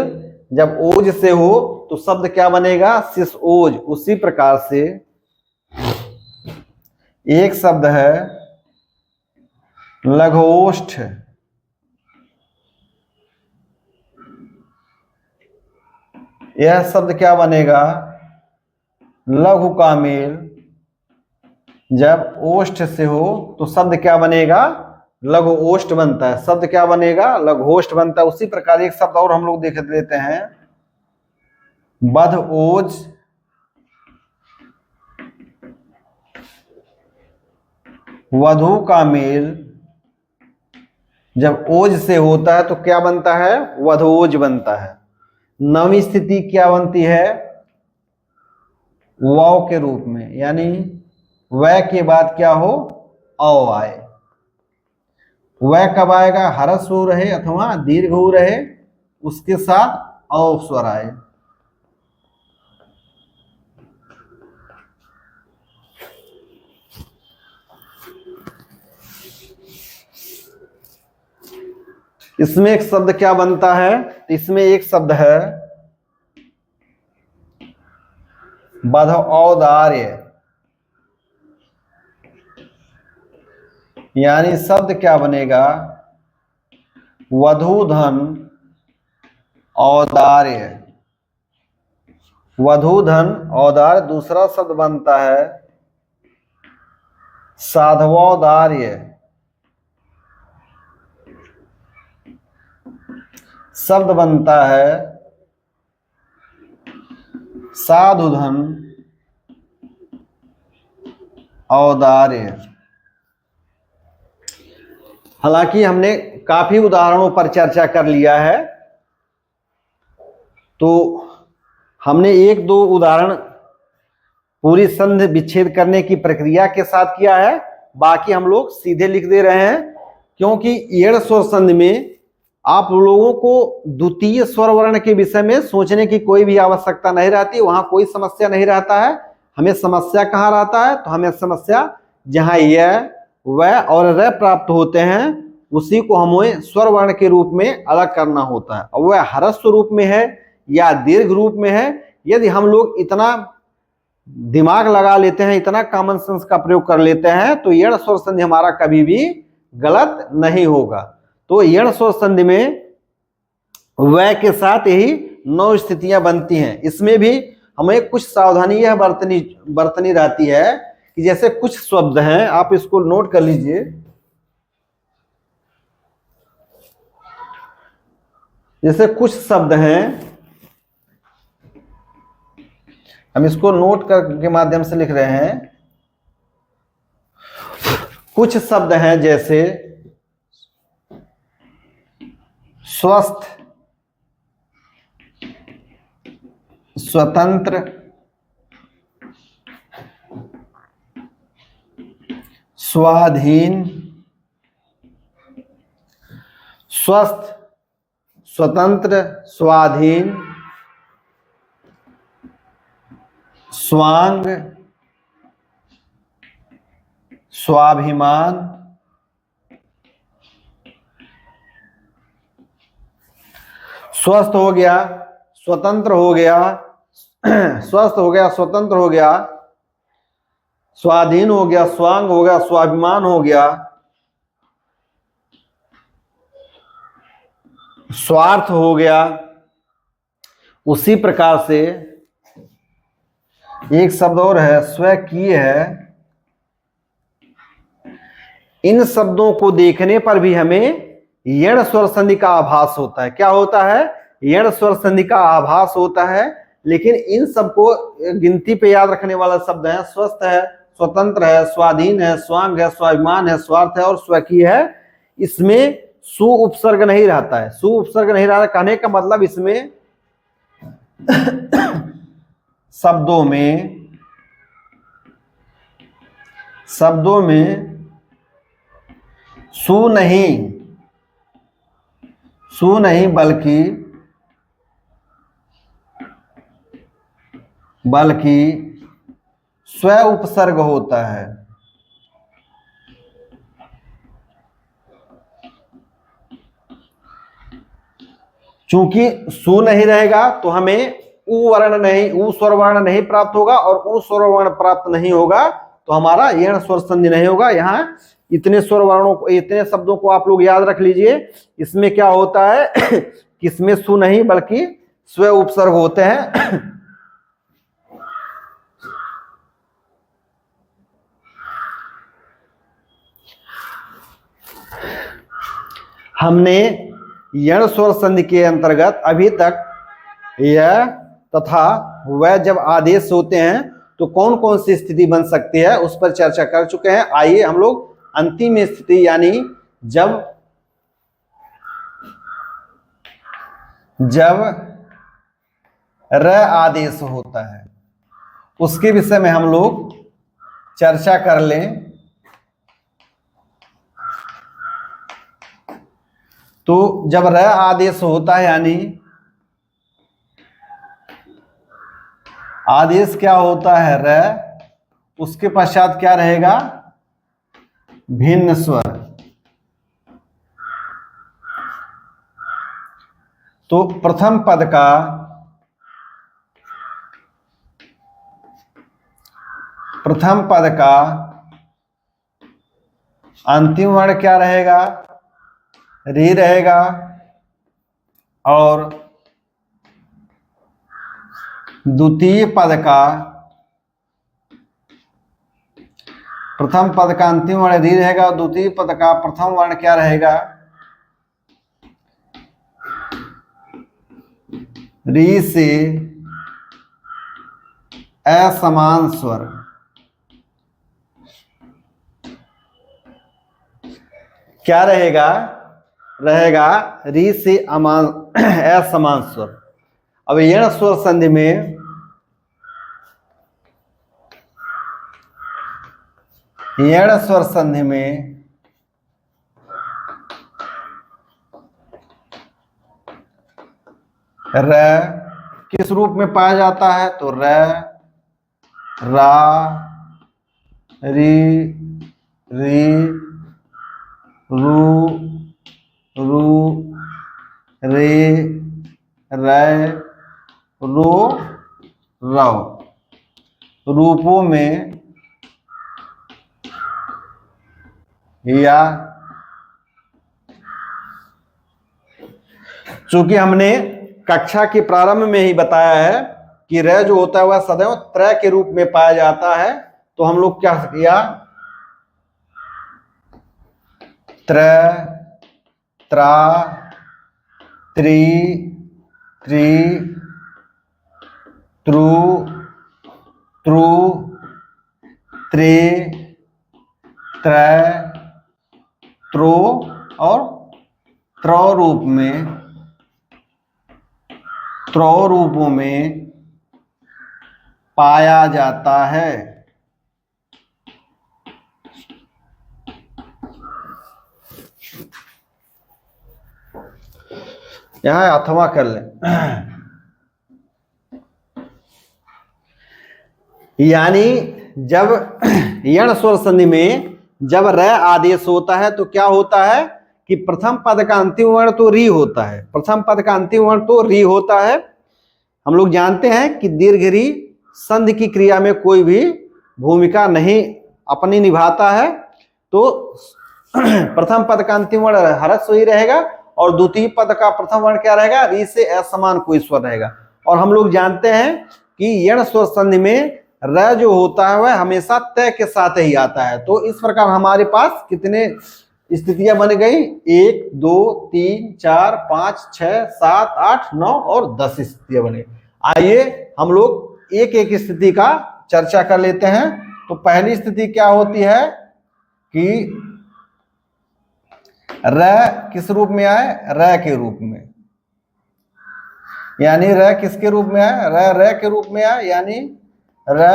जब ओज से हो तो शब्द क्या बनेगा? शिश ओज। उसी प्रकार से एक शब्द है लघोष्ठ। यह शब्द क्या बनेगा? लघु का मेल जब ओष्ठ से हो तो शब्द क्या बनेगा? लघु ओष्ठ बनता है। शब्द क्या बनेगा? लघोष्ठ बनता है। उसी प्रकार एक शब्द और हम लोग देख लेते हैं बध ओज। वधु का मेल जब ओज से होता है तो क्या बनता है? वधोज बनता है। नवीं स्थिति क्या बनती है? वाव के रूप में। यानी वह के बाद क्या हो? औ आए। वह कब आएगा? ह्रस्व ऊ रहे अथवा दीर्घ ऊ रहे उसके साथ औ स्वर आए। इसमें एक शब्द क्या बनता है? इसमें एक शब्द है वध औदार्य, यानी शब्द क्या बनेगा, वधूधन औदार्य। वधूधन औदार्य। दूसरा शब्द बनता है साधवौदार्य। शब्द बनता है साधुधन औदार्य। हालांकि हमने काफी उदाहरणों पर चर्चा कर लिया है, तो हमने एक दो उदाहरण पूरी संधि विच्छेद करने की प्रक्रिया के साथ किया है, बाकी हम लोग सीधे लिख दे रहे हैं, क्योंकि एड़ स्वर संधि में आप लोगों को द्वितीय स्वर वर्ण के विषय में सोचने की कोई भी आवश्यकता नहीं रहती, वहां कोई समस्या नहीं रहता है। हमें समस्या कहाँ रहता है, तो हमें समस्या जहां य व और र प्राप्त होते हैं उसी को हमें स्वर वर्ण के रूप में अलग करना होता है, और वह ह्रस्व रूप में है या दीर्घ रूप में है। यदि हम लोग इतना दिमाग लगा लेते हैं, इतना कॉमन सेंस का प्रयोग कर लेते हैं, तो यण स्वर संधि हमारा कभी भी गलत नहीं होगा। तो यण स्वर संधि में वह के साथ यही 9 स्थितियां बनती हैं। इसमें भी हमें कुछ सावधानी यह बरतनी रहती है कि जैसे कुछ शब्द हैं, आप इसको नोट कर लीजिए। जैसे कुछ शब्द हैं, हम इसको नोट के माध्यम से लिख रहे हैं। कुछ शब्द हैं जैसे स्वस्थ, स्वतंत्र, स्वाधीन। स्वस्थ, स्वतंत्र, स्वाधीन, स्वांग, स्वाभिमान, स्वस्थ हो गया, स्वतंत्र हो गया, स्वस्थ हो गया, स्वतंत्र हो गया, स्वाधीन हो गया, स्वांग हो गया, स्वाभिमान हो गया, स्वार्थ हो गया। उसी प्रकार से एक शब्द और है, स्वकीय है। इन शब्दों को देखने पर भी हमें यण स्वर संधि का आभास होता है। क्या होता है, यण स्वर संधि का आभास होता है। लेकिन इन सबको गिनती पे याद रखने वाला शब्द है, स्वस्थ है, स्वतंत्र है, स्वाधीन है, स्वांग है, स्वाभिमान है, स्वार्थ है और स्वकीय है। इसमें सु उपसर्ग नहीं रहता है। सु उपसर्ग नहीं रहता कहने का मतलब इसमें शब्दों में सु नहीं बल्कि स्व उपसर्ग होता है। चूंकि सु नहीं रहेगा तो हमें उ स्वर वर्ण नहीं प्राप्त होगा, और उ स्वर वर्ण प्राप्त नहीं होगा तो हमारा यण स्वर संधि नहीं होगा। यहाँ इतने स्वर वर्णों को, इतने शब्दों को आप लोग याद रख लीजिए। इसमें क्या होता है कि इसमें सु नहीं बल्कि स्व उपसर्ग होते हैं। हमने यण स्वर संधि के अंतर्गत अभी तक यह तथा वह जब आदेश होते हैं तो कौन कौन सी स्थिति बन सकती है उस पर चर्चा कर चुके हैं। आइए हम लोग अंतिम स्थिति, यानी जब र आदेश होता है, उसके विषय में हम लोग चर्चा कर लें। तो जब र आदेश होता है, यानी आदेश क्या होता है, र, उसके पश्चात क्या रहेगा, भिन्न स्वर। तो प्रथम पद का प्रथम पद का अंतिम वर्ण क्या रहेगा? री रहेगा। और द्वितीय पद का प्रथम पद का अंतिम वर्ण री रहेगा और द्वितीय पद का प्रथम वर्ण क्या रहेगा? री से असमान स्वर। क्या रहेगा? रहेगा री से असमान स्वर। अब यण स्वर संधि में यण स्वर संधि में र किस रूप में पाया जाता है? तो र, रा, री, री, रू, रू, रे, रै, रो, रव रूपों में या चूंकि हमने कक्षा के प्रारंभ में ही बताया है कि र जो होता है वह सदैव त्र के रूप में पाया जाता है, तो हम लोग क्या किया? त्र, त्रा, त्रि, त्रि, त्रु, त्रु, त्रे, त्रय, त्रो और त्रौ रूपों में पाया जाता है। यहां अथवा कर ले। यानी जब यण स्वर संधि में जब र आदेश होता है तो क्या होता है कि प्रथम पद का अंतिम वर्ण तो री होता है। प्रथम पद का अंतिम वर्ण तो री होता है। हम लोग जानते हैं कि दीर्घ री संधि की क्रिया में कोई भी भूमिका नहीं अपनी निभाता है, तो प्रथम पद का अंतिम वर्ण ह्रस्व ही रहेगा और द्वितीय पद का प्रथम वर्ण क्या रहेगा? री से असमान कोई स्वर रहेगा। और हम लोग जानते हैं कि यण स्वर संधि में र जो होता है वह हमेशा तय के साथ ही आता है। तो इस प्रकार हमारे पास कितने स्थितियां बन गई? 1, 2, 3, 4, 5, 6, 7, 8, 9 और 10 स्थितियां बन गई। आइए हम लोग एक एक स्थिति का चर्चा कर लेते हैं। तो पहली स्थिति क्या होती है कि र किस रूप में आए? र के रूप में। यानी र किसके रूप में आए? र के रूप में आए, यानी र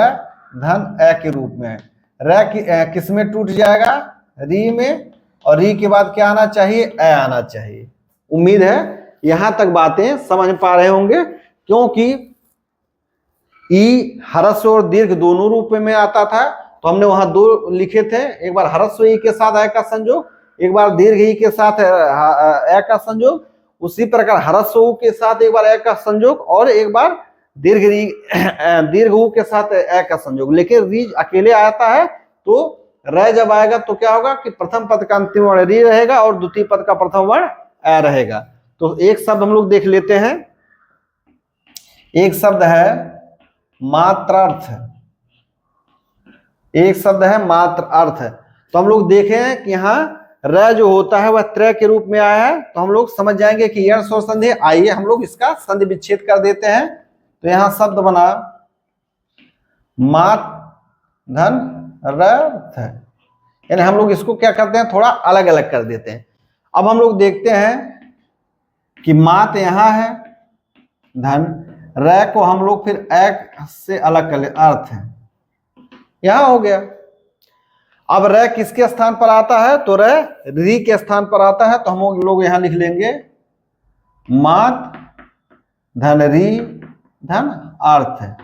धन ए के रूप में है। र किस में टूट जाएगा? री में। और री के बाद क्या आना चाहिए? ए आना चाहिए। उम्मीद है यहां तक बातें समझ पा रहे होंगे, क्योंकि ई ह्रस्व और दीर्घ दोनों रूप में आता था। तो हमने वहां दो लिखे थे, एक बार ह्रस्व ई के साथ ए का संयोग, एक बार दीर्घ ई के साथ ए का संयोग। उसी प्रकार ह्रस्व ऊ के साथ एक बार ए का संयोग और एक बार दीर्घ ऊ के साथ ए का संयोग। लेकिन री अकेले आता है, तो र जब आएगा तो क्या होगा कि प्रथम पद का अंतिम वर्ण री रहेगा और द्वितीय पद का प्रथम वर्ण ए रहेगा। तो एक शब्द हम लोग देख लेते हैं। एक शब्द है मात्रार्थ। एक शब्द है मात्र अर्थ। तो हम लोग देखें कि यहाँ र जो होता है वह त्र के रूप में आया है, तो हम लोग समझ जाएंगे कि यण स्वर संधि। आइए हम लोग इसका संधि विच्छेद कर देते हैं। तो यहां शब्द बना मात धन रथ, यानी हम लोग इसको क्या करते हैं? थोड़ा अलग अलग कर देते हैं। अब हम लोग देखते हैं कि मात यहां है, धन र को हम लोग फिर एक से अलग कर ले, अर्थ है यहां हो गया। अब र किसके स्थान पर आता है? तो र री के स्थान पर आता है। तो हम लोग यहां लिख लेंगे मात धन री धन अर्थ है।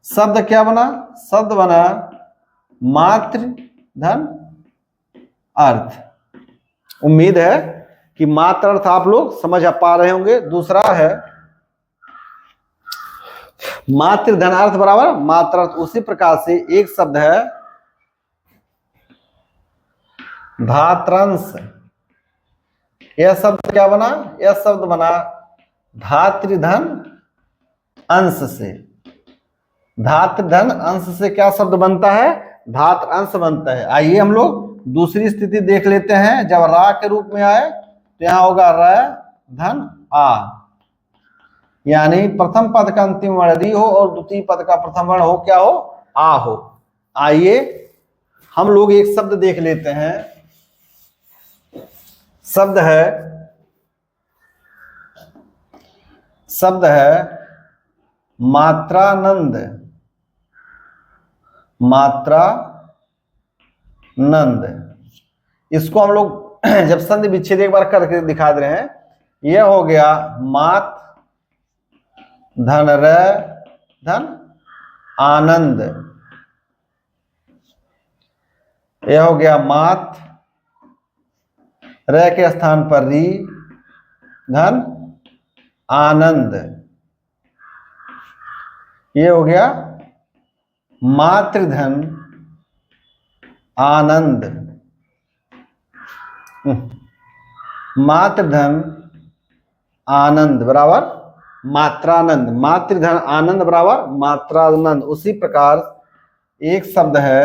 शब्द क्या बना? शब्द बना मात्र धन अर्थ। उम्मीद है कि मात्र अर्थ आप लोग समझ पा रहे होंगे। दूसरा है मातृ धन अर्थ बराबर मात्रार्थ। उसी प्रकार से एक शब्द है धात्रांश। यह शब्द क्या बना? यह शब्द बना धातृधन अंश से। धातृधन अंश से क्या शब्द बनता है? धातृ अंश बनता है। आइए हम लोग दूसरी स्थिति देख लेते हैं। जब रा के रूप में आए तो यहां होगा र धन आ, यानी प्रथम पद का अंतिम वर्ण री हो और द्वितीय पद का प्रथम वर्ण हो क्या हो? आ हो। आइए हम लोग एक शब्द देख लेते हैं। शब्द है मात्रानंद। मात्रानंद, इसको हम लोग जब संधि विच्छेद एक बार करके दिखा दे रहे हैं। यह हो गया मात धन र धन आनंद। यह हो गया मात, र के स्थान पर री धन आनंद। ये हो गया मातृधन आनंद। मातृधन आनंद बराबर मात्रानंद। मातृधन आनंद बराबर मात्रानंद। उसी प्रकार एक शब्द है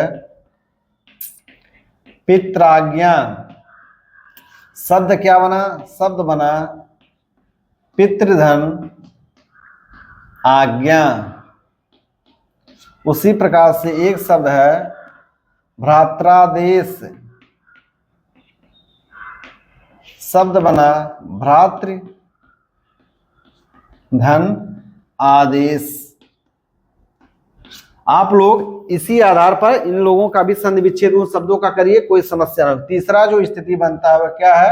पित्राज्ञा। शब्द क्या बना? शब्द बना पितृधन आज्ञा। उसी प्रकार से एक शब्द है भ्रात्रादेश। शब्द बना भ्रातृ धन आदेश। आप लोग इसी आधार पर इन लोगों का भी संधि विच्छेद उन शब्दों का करिए, कोई समस्या नहीं। तीसरा जो स्थिति बनता है वह क्या है?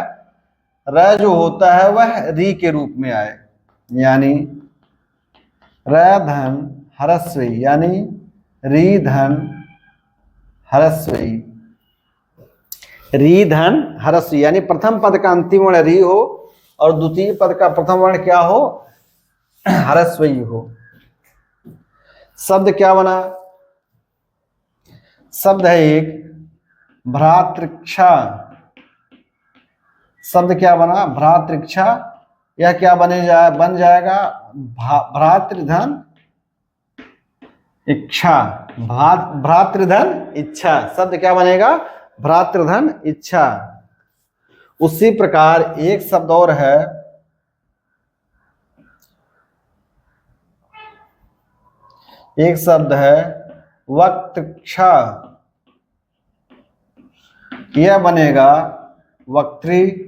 र जो होता है वह री के रूप में आए, यानी र धन हरस्वई, यानी री धन हरस्वई। री धन हरस्वई यानी प्रथम पद का अंतिम वर्ण री हो और द्वितीय पद का प्रथम वर्ण क्या हो? हरस्वई हो। शब्द क्या बना? शब्द है एक भ्रातृक्षा। शब्द क्या बना? भ्रातृक्षा। यह क्या बन जाएगा? भ्रातृधन इच्छा। भ्रातृधन इच्छा। शब्द क्या बनेगा? भ्रातृधन इच्छा। उसी प्रकार एक शब्द और है वक्तृक्षा। यह बनेगा वक्तृधन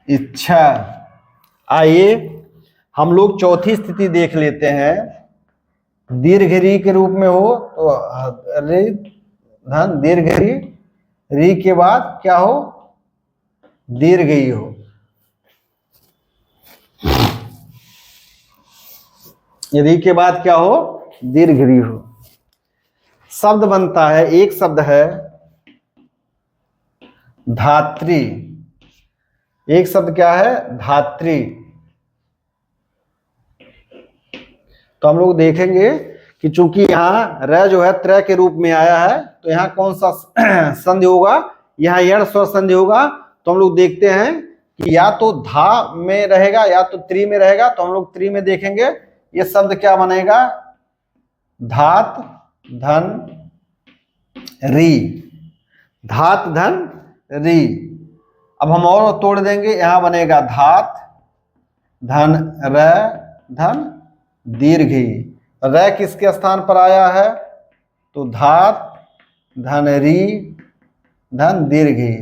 इच्छा। आइए हम लोग चौथी स्थिति देख लेते हैं। दीर्घ री के रूप में हो तो री धन दीर्घ री, री के बाद क्या हो? दीर्घ ई हो। री के बाद क्या हो? दीर्घ री हो। शब्द बनता है, एक शब्द है धात्री। एक शब्द क्या है? धात्री। तो हम लोग देखेंगे कि चूंकि यहाँ र जो है त्र के रूप में आया है तो यहाँ कौन सा संधि होगा? यहाँ यण स्वर संधि होगा। तो हम लोग देखते हैं कि या तो धा में रहेगा या तो त्रि में रहेगा। तो हम लोग त्रि में देखेंगे। ये शब्द क्या बनेगा? धात धन री। धात धन री। अब हम और तोड़ देंगे। यहां बनेगा धात धन र धन दीर्घ ई। र किसके स्थान पर आया है? तो धात धन री धन दीर्घ ई।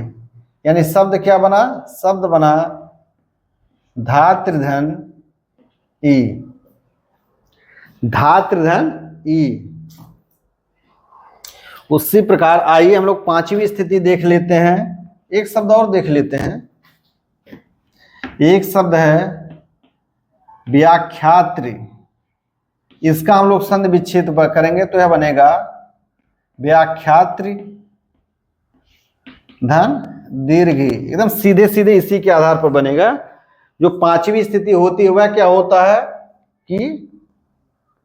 यानी शब्द क्या बना? शब्द बना धातृधन ई। धातृधन ई। उसी प्रकार आइए हम लोग पांचवी स्थिति देख लेते हैं। एक शब्द और देख लेते हैं। एक शब्द है व्याख्यात्री। इसका हम लोग संधि विच्छेद करेंगे तो यह बनेगा व्याख्यात्री धन दीर्घ ई। एकदम सीधे सीधे इसी के आधार पर बनेगा। जो पांचवी स्थिति होती है वह क्या होता है कि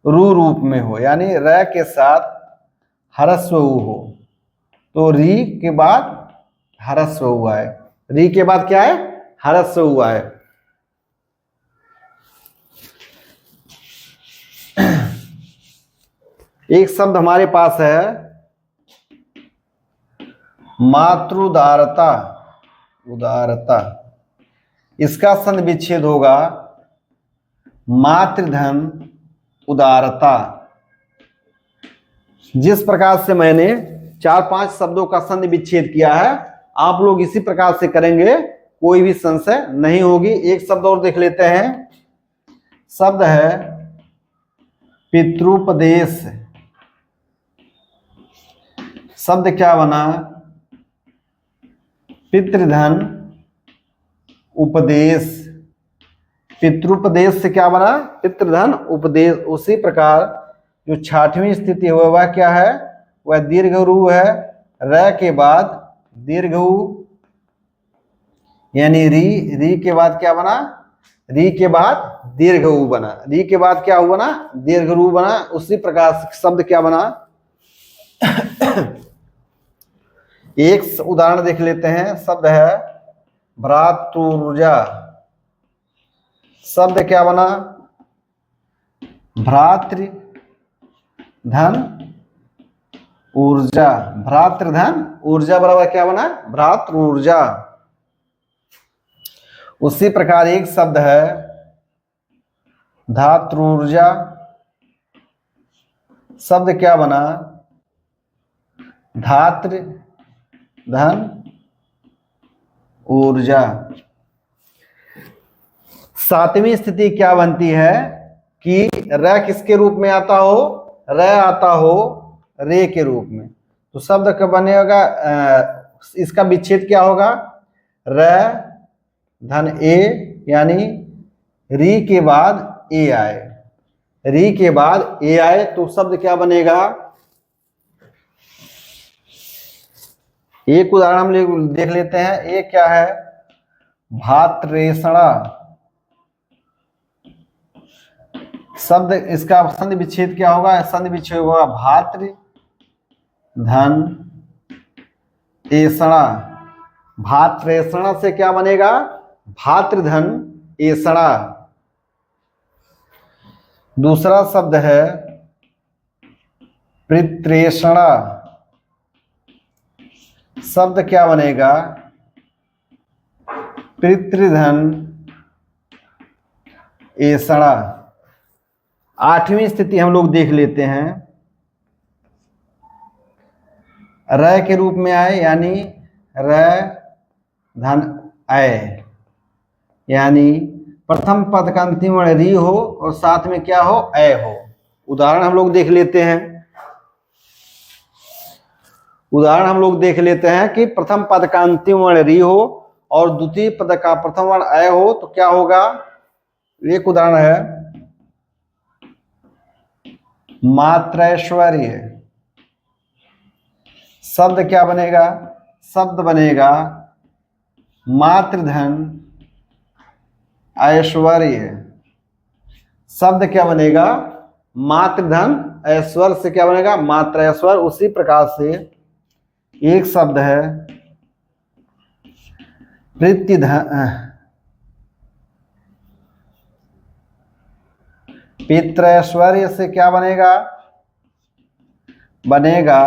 रू रूप में हो, यानी र के साथ ह्रस्व उ हो, तो री के बाद ह्रस्व उ आए, री के बाद क्या है, ह्रस्व उ आए। एक शब्द हमारे पास है मातृउदारता, उदारता, इसका संधि विच्छेद होगा मातृधन उदारता। जिस प्रकार से मैंने 4-5 शब्दों का संधि विच्छेद किया है, आप लोग इसी प्रकार से करेंगे, कोई भी संशय नहीं होगी। एक शब्द और देख लेते हैं, शब्द है पितृपदेश। शब्द क्या बना, पितृधन उपदेश। पितृपदेश से क्या बना, पितृधन उपदेश। उसी प्रकार जो 6वीं स्थिति हुआ वह क्या है, वह दीर्घ रू है, र के बाद दीर्घ उ, यानी री, री के बाद क्या बना, री के बाद दीर्घ उ बना, री के बाद क्या हुआ ना, दीर्घ रू बना। उसी प्रकार शब्द क्या बना एक उदाहरण देख लेते हैं, शब्द है भ्रातृजा। शब्द क्या बना, भ्रातृ धन ऊर्जा, भ्रातृधन ऊर्जा बराबर क्या बना, भ्रातृ ऊर्जा। उसी प्रकार एक शब्द है धातृजा। शब्द क्या बना, धातृ धन ऊर्जा। 7वीं स्थिति क्या बनती है कि र किसके रूप में आता हो, र आता हो रे के रूप में, तो शब्द का बनेगा, इसका विच्छेद क्या होगा, र धन ए, यानी री के बाद ए आए, री के बाद ए आए, तो शब्द क्या बनेगा। एक उदाहरण हम देख लेते हैं, एक क्या है, भातरेषणा। शब्द इसका संधि विच्छेद क्या होगा, संधि विच्छेद होगा भातृ धन एषणा। भातरेषणा से क्या बनेगा, भातृधन एषणा। दूसरा शब्द है पितृषणा। शब्द क्या बनेगा, पितृधन एषणा। 8वीं स्थिति हम लोग देख लेते हैं, र के रूप में आए, यानी र धन आय, यानी प्रथम पद का अंतिम वर्ण री हो और साथ में क्या हो, अय हो। उदाहरण हम लोग देख लेते हैं, उदाहरण हम लोग देख लेते हैं कि प्रथम पद का अंतिम वर्ण री हो और द्वितीय पद का प्रथम वर्ण अय हो, तो क्या होगा। एक उदाहरण है मात्रैश्वर्य। शब्द क्या बनेगा, शब्द बनेगा मातृधन ऐश्वर्य। शब्द क्या बनेगा, मातृधन ऐश्वर्य से क्या बनेगा, मात्रैश्वर्य। उसी प्रकार से एक शब्द है पितृऐश्वर्य से क्या बनेगा, बनेगा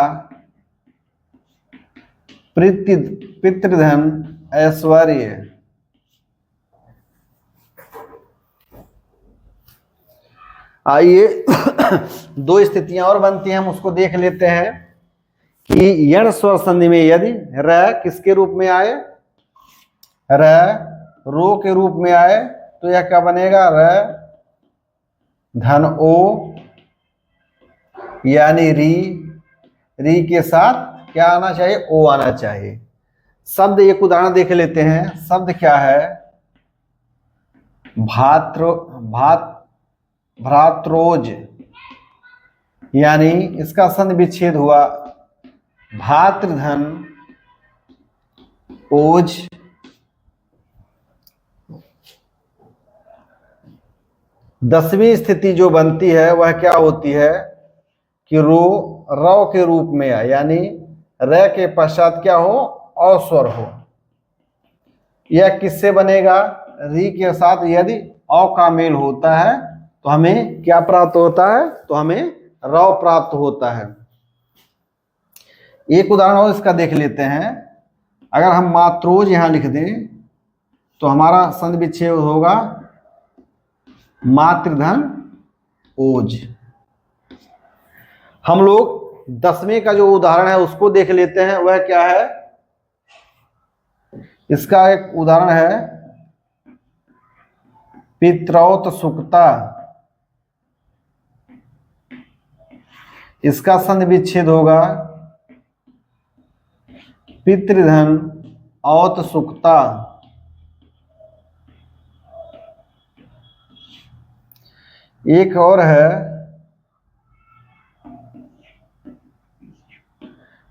पितृधन ऐश्वर्य। आइए 2 स्थितियां और बनती हैं, हम उसको देख लेते हैं कि यण स्वर संधि में यदि र किसके रूप में आए, र रो के रूप में आए, तो यह क्या बनेगा, र धन ओ, यानी री, री के साथ क्या आना चाहिए, ओ आना चाहिए। शब्द एक उदाहरण देख लेते हैं, शब्द क्या है, भ्रात्रोज, यानी इसका संधि विच्छेद हुआ भातृधन ओज। 10वीं स्थिति जो बनती है वह क्या होती है कि रौ के रूप में आए, यानी र के पश्चात क्या हो, अस्वर हो। यह किससे बनेगा, री के साथ यदि औ का मेल होता है तो हमें क्या प्राप्त होता है, तो हमें रौ प्राप्त होता है। एक उदाहरण और इसका देख लेते हैं। अगर हम मात्रोज यहां लिख दें तो हमारा संधि विच्छेद होगा मातृधन ओज। हम लोग 10वें का जो उदाहरण है उसको देख लेते हैं। वह क्या है, इसका एक उदाहरण है पित्रौत सुक्ता। इसका संधि विच्छेद होगा पितृधन औत सुक्ता। एक और है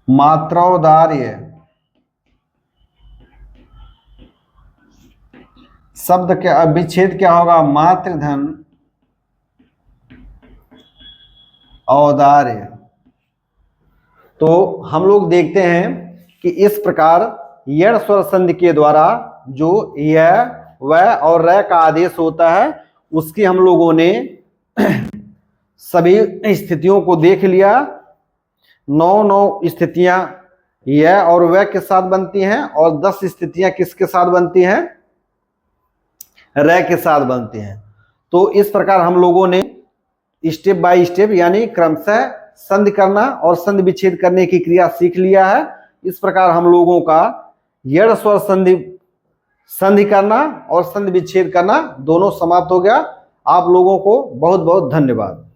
मात्रौदार्य। शब्द के विच्छेद क्या होगा, मातृधन औदार्य। तो हम लोग देखते हैं कि इस प्रकार यण स्वर संधि के द्वारा जो यह वह और र का आदेश होता है उसकी हम लोगों ने सभी स्थितियों को देख लिया। 9 स्थितियां यह और वह के साथ बनती हैं और 10 स्थितियां किसके साथ बनती हैं, र के साथ बनती हैं। तो इस प्रकार हम लोगों ने स्टेप बाय स्टेप यानी क्रमशः संधि करना और संधि विच्छेद करने की क्रिया सीख लिया है। इस प्रकार हम लोगों का यण स्वर संधि करना और संधि विच्छेद करना दोनों समाप्त हो गया। आप लोगों को बहुत बहुत धन्यवाद।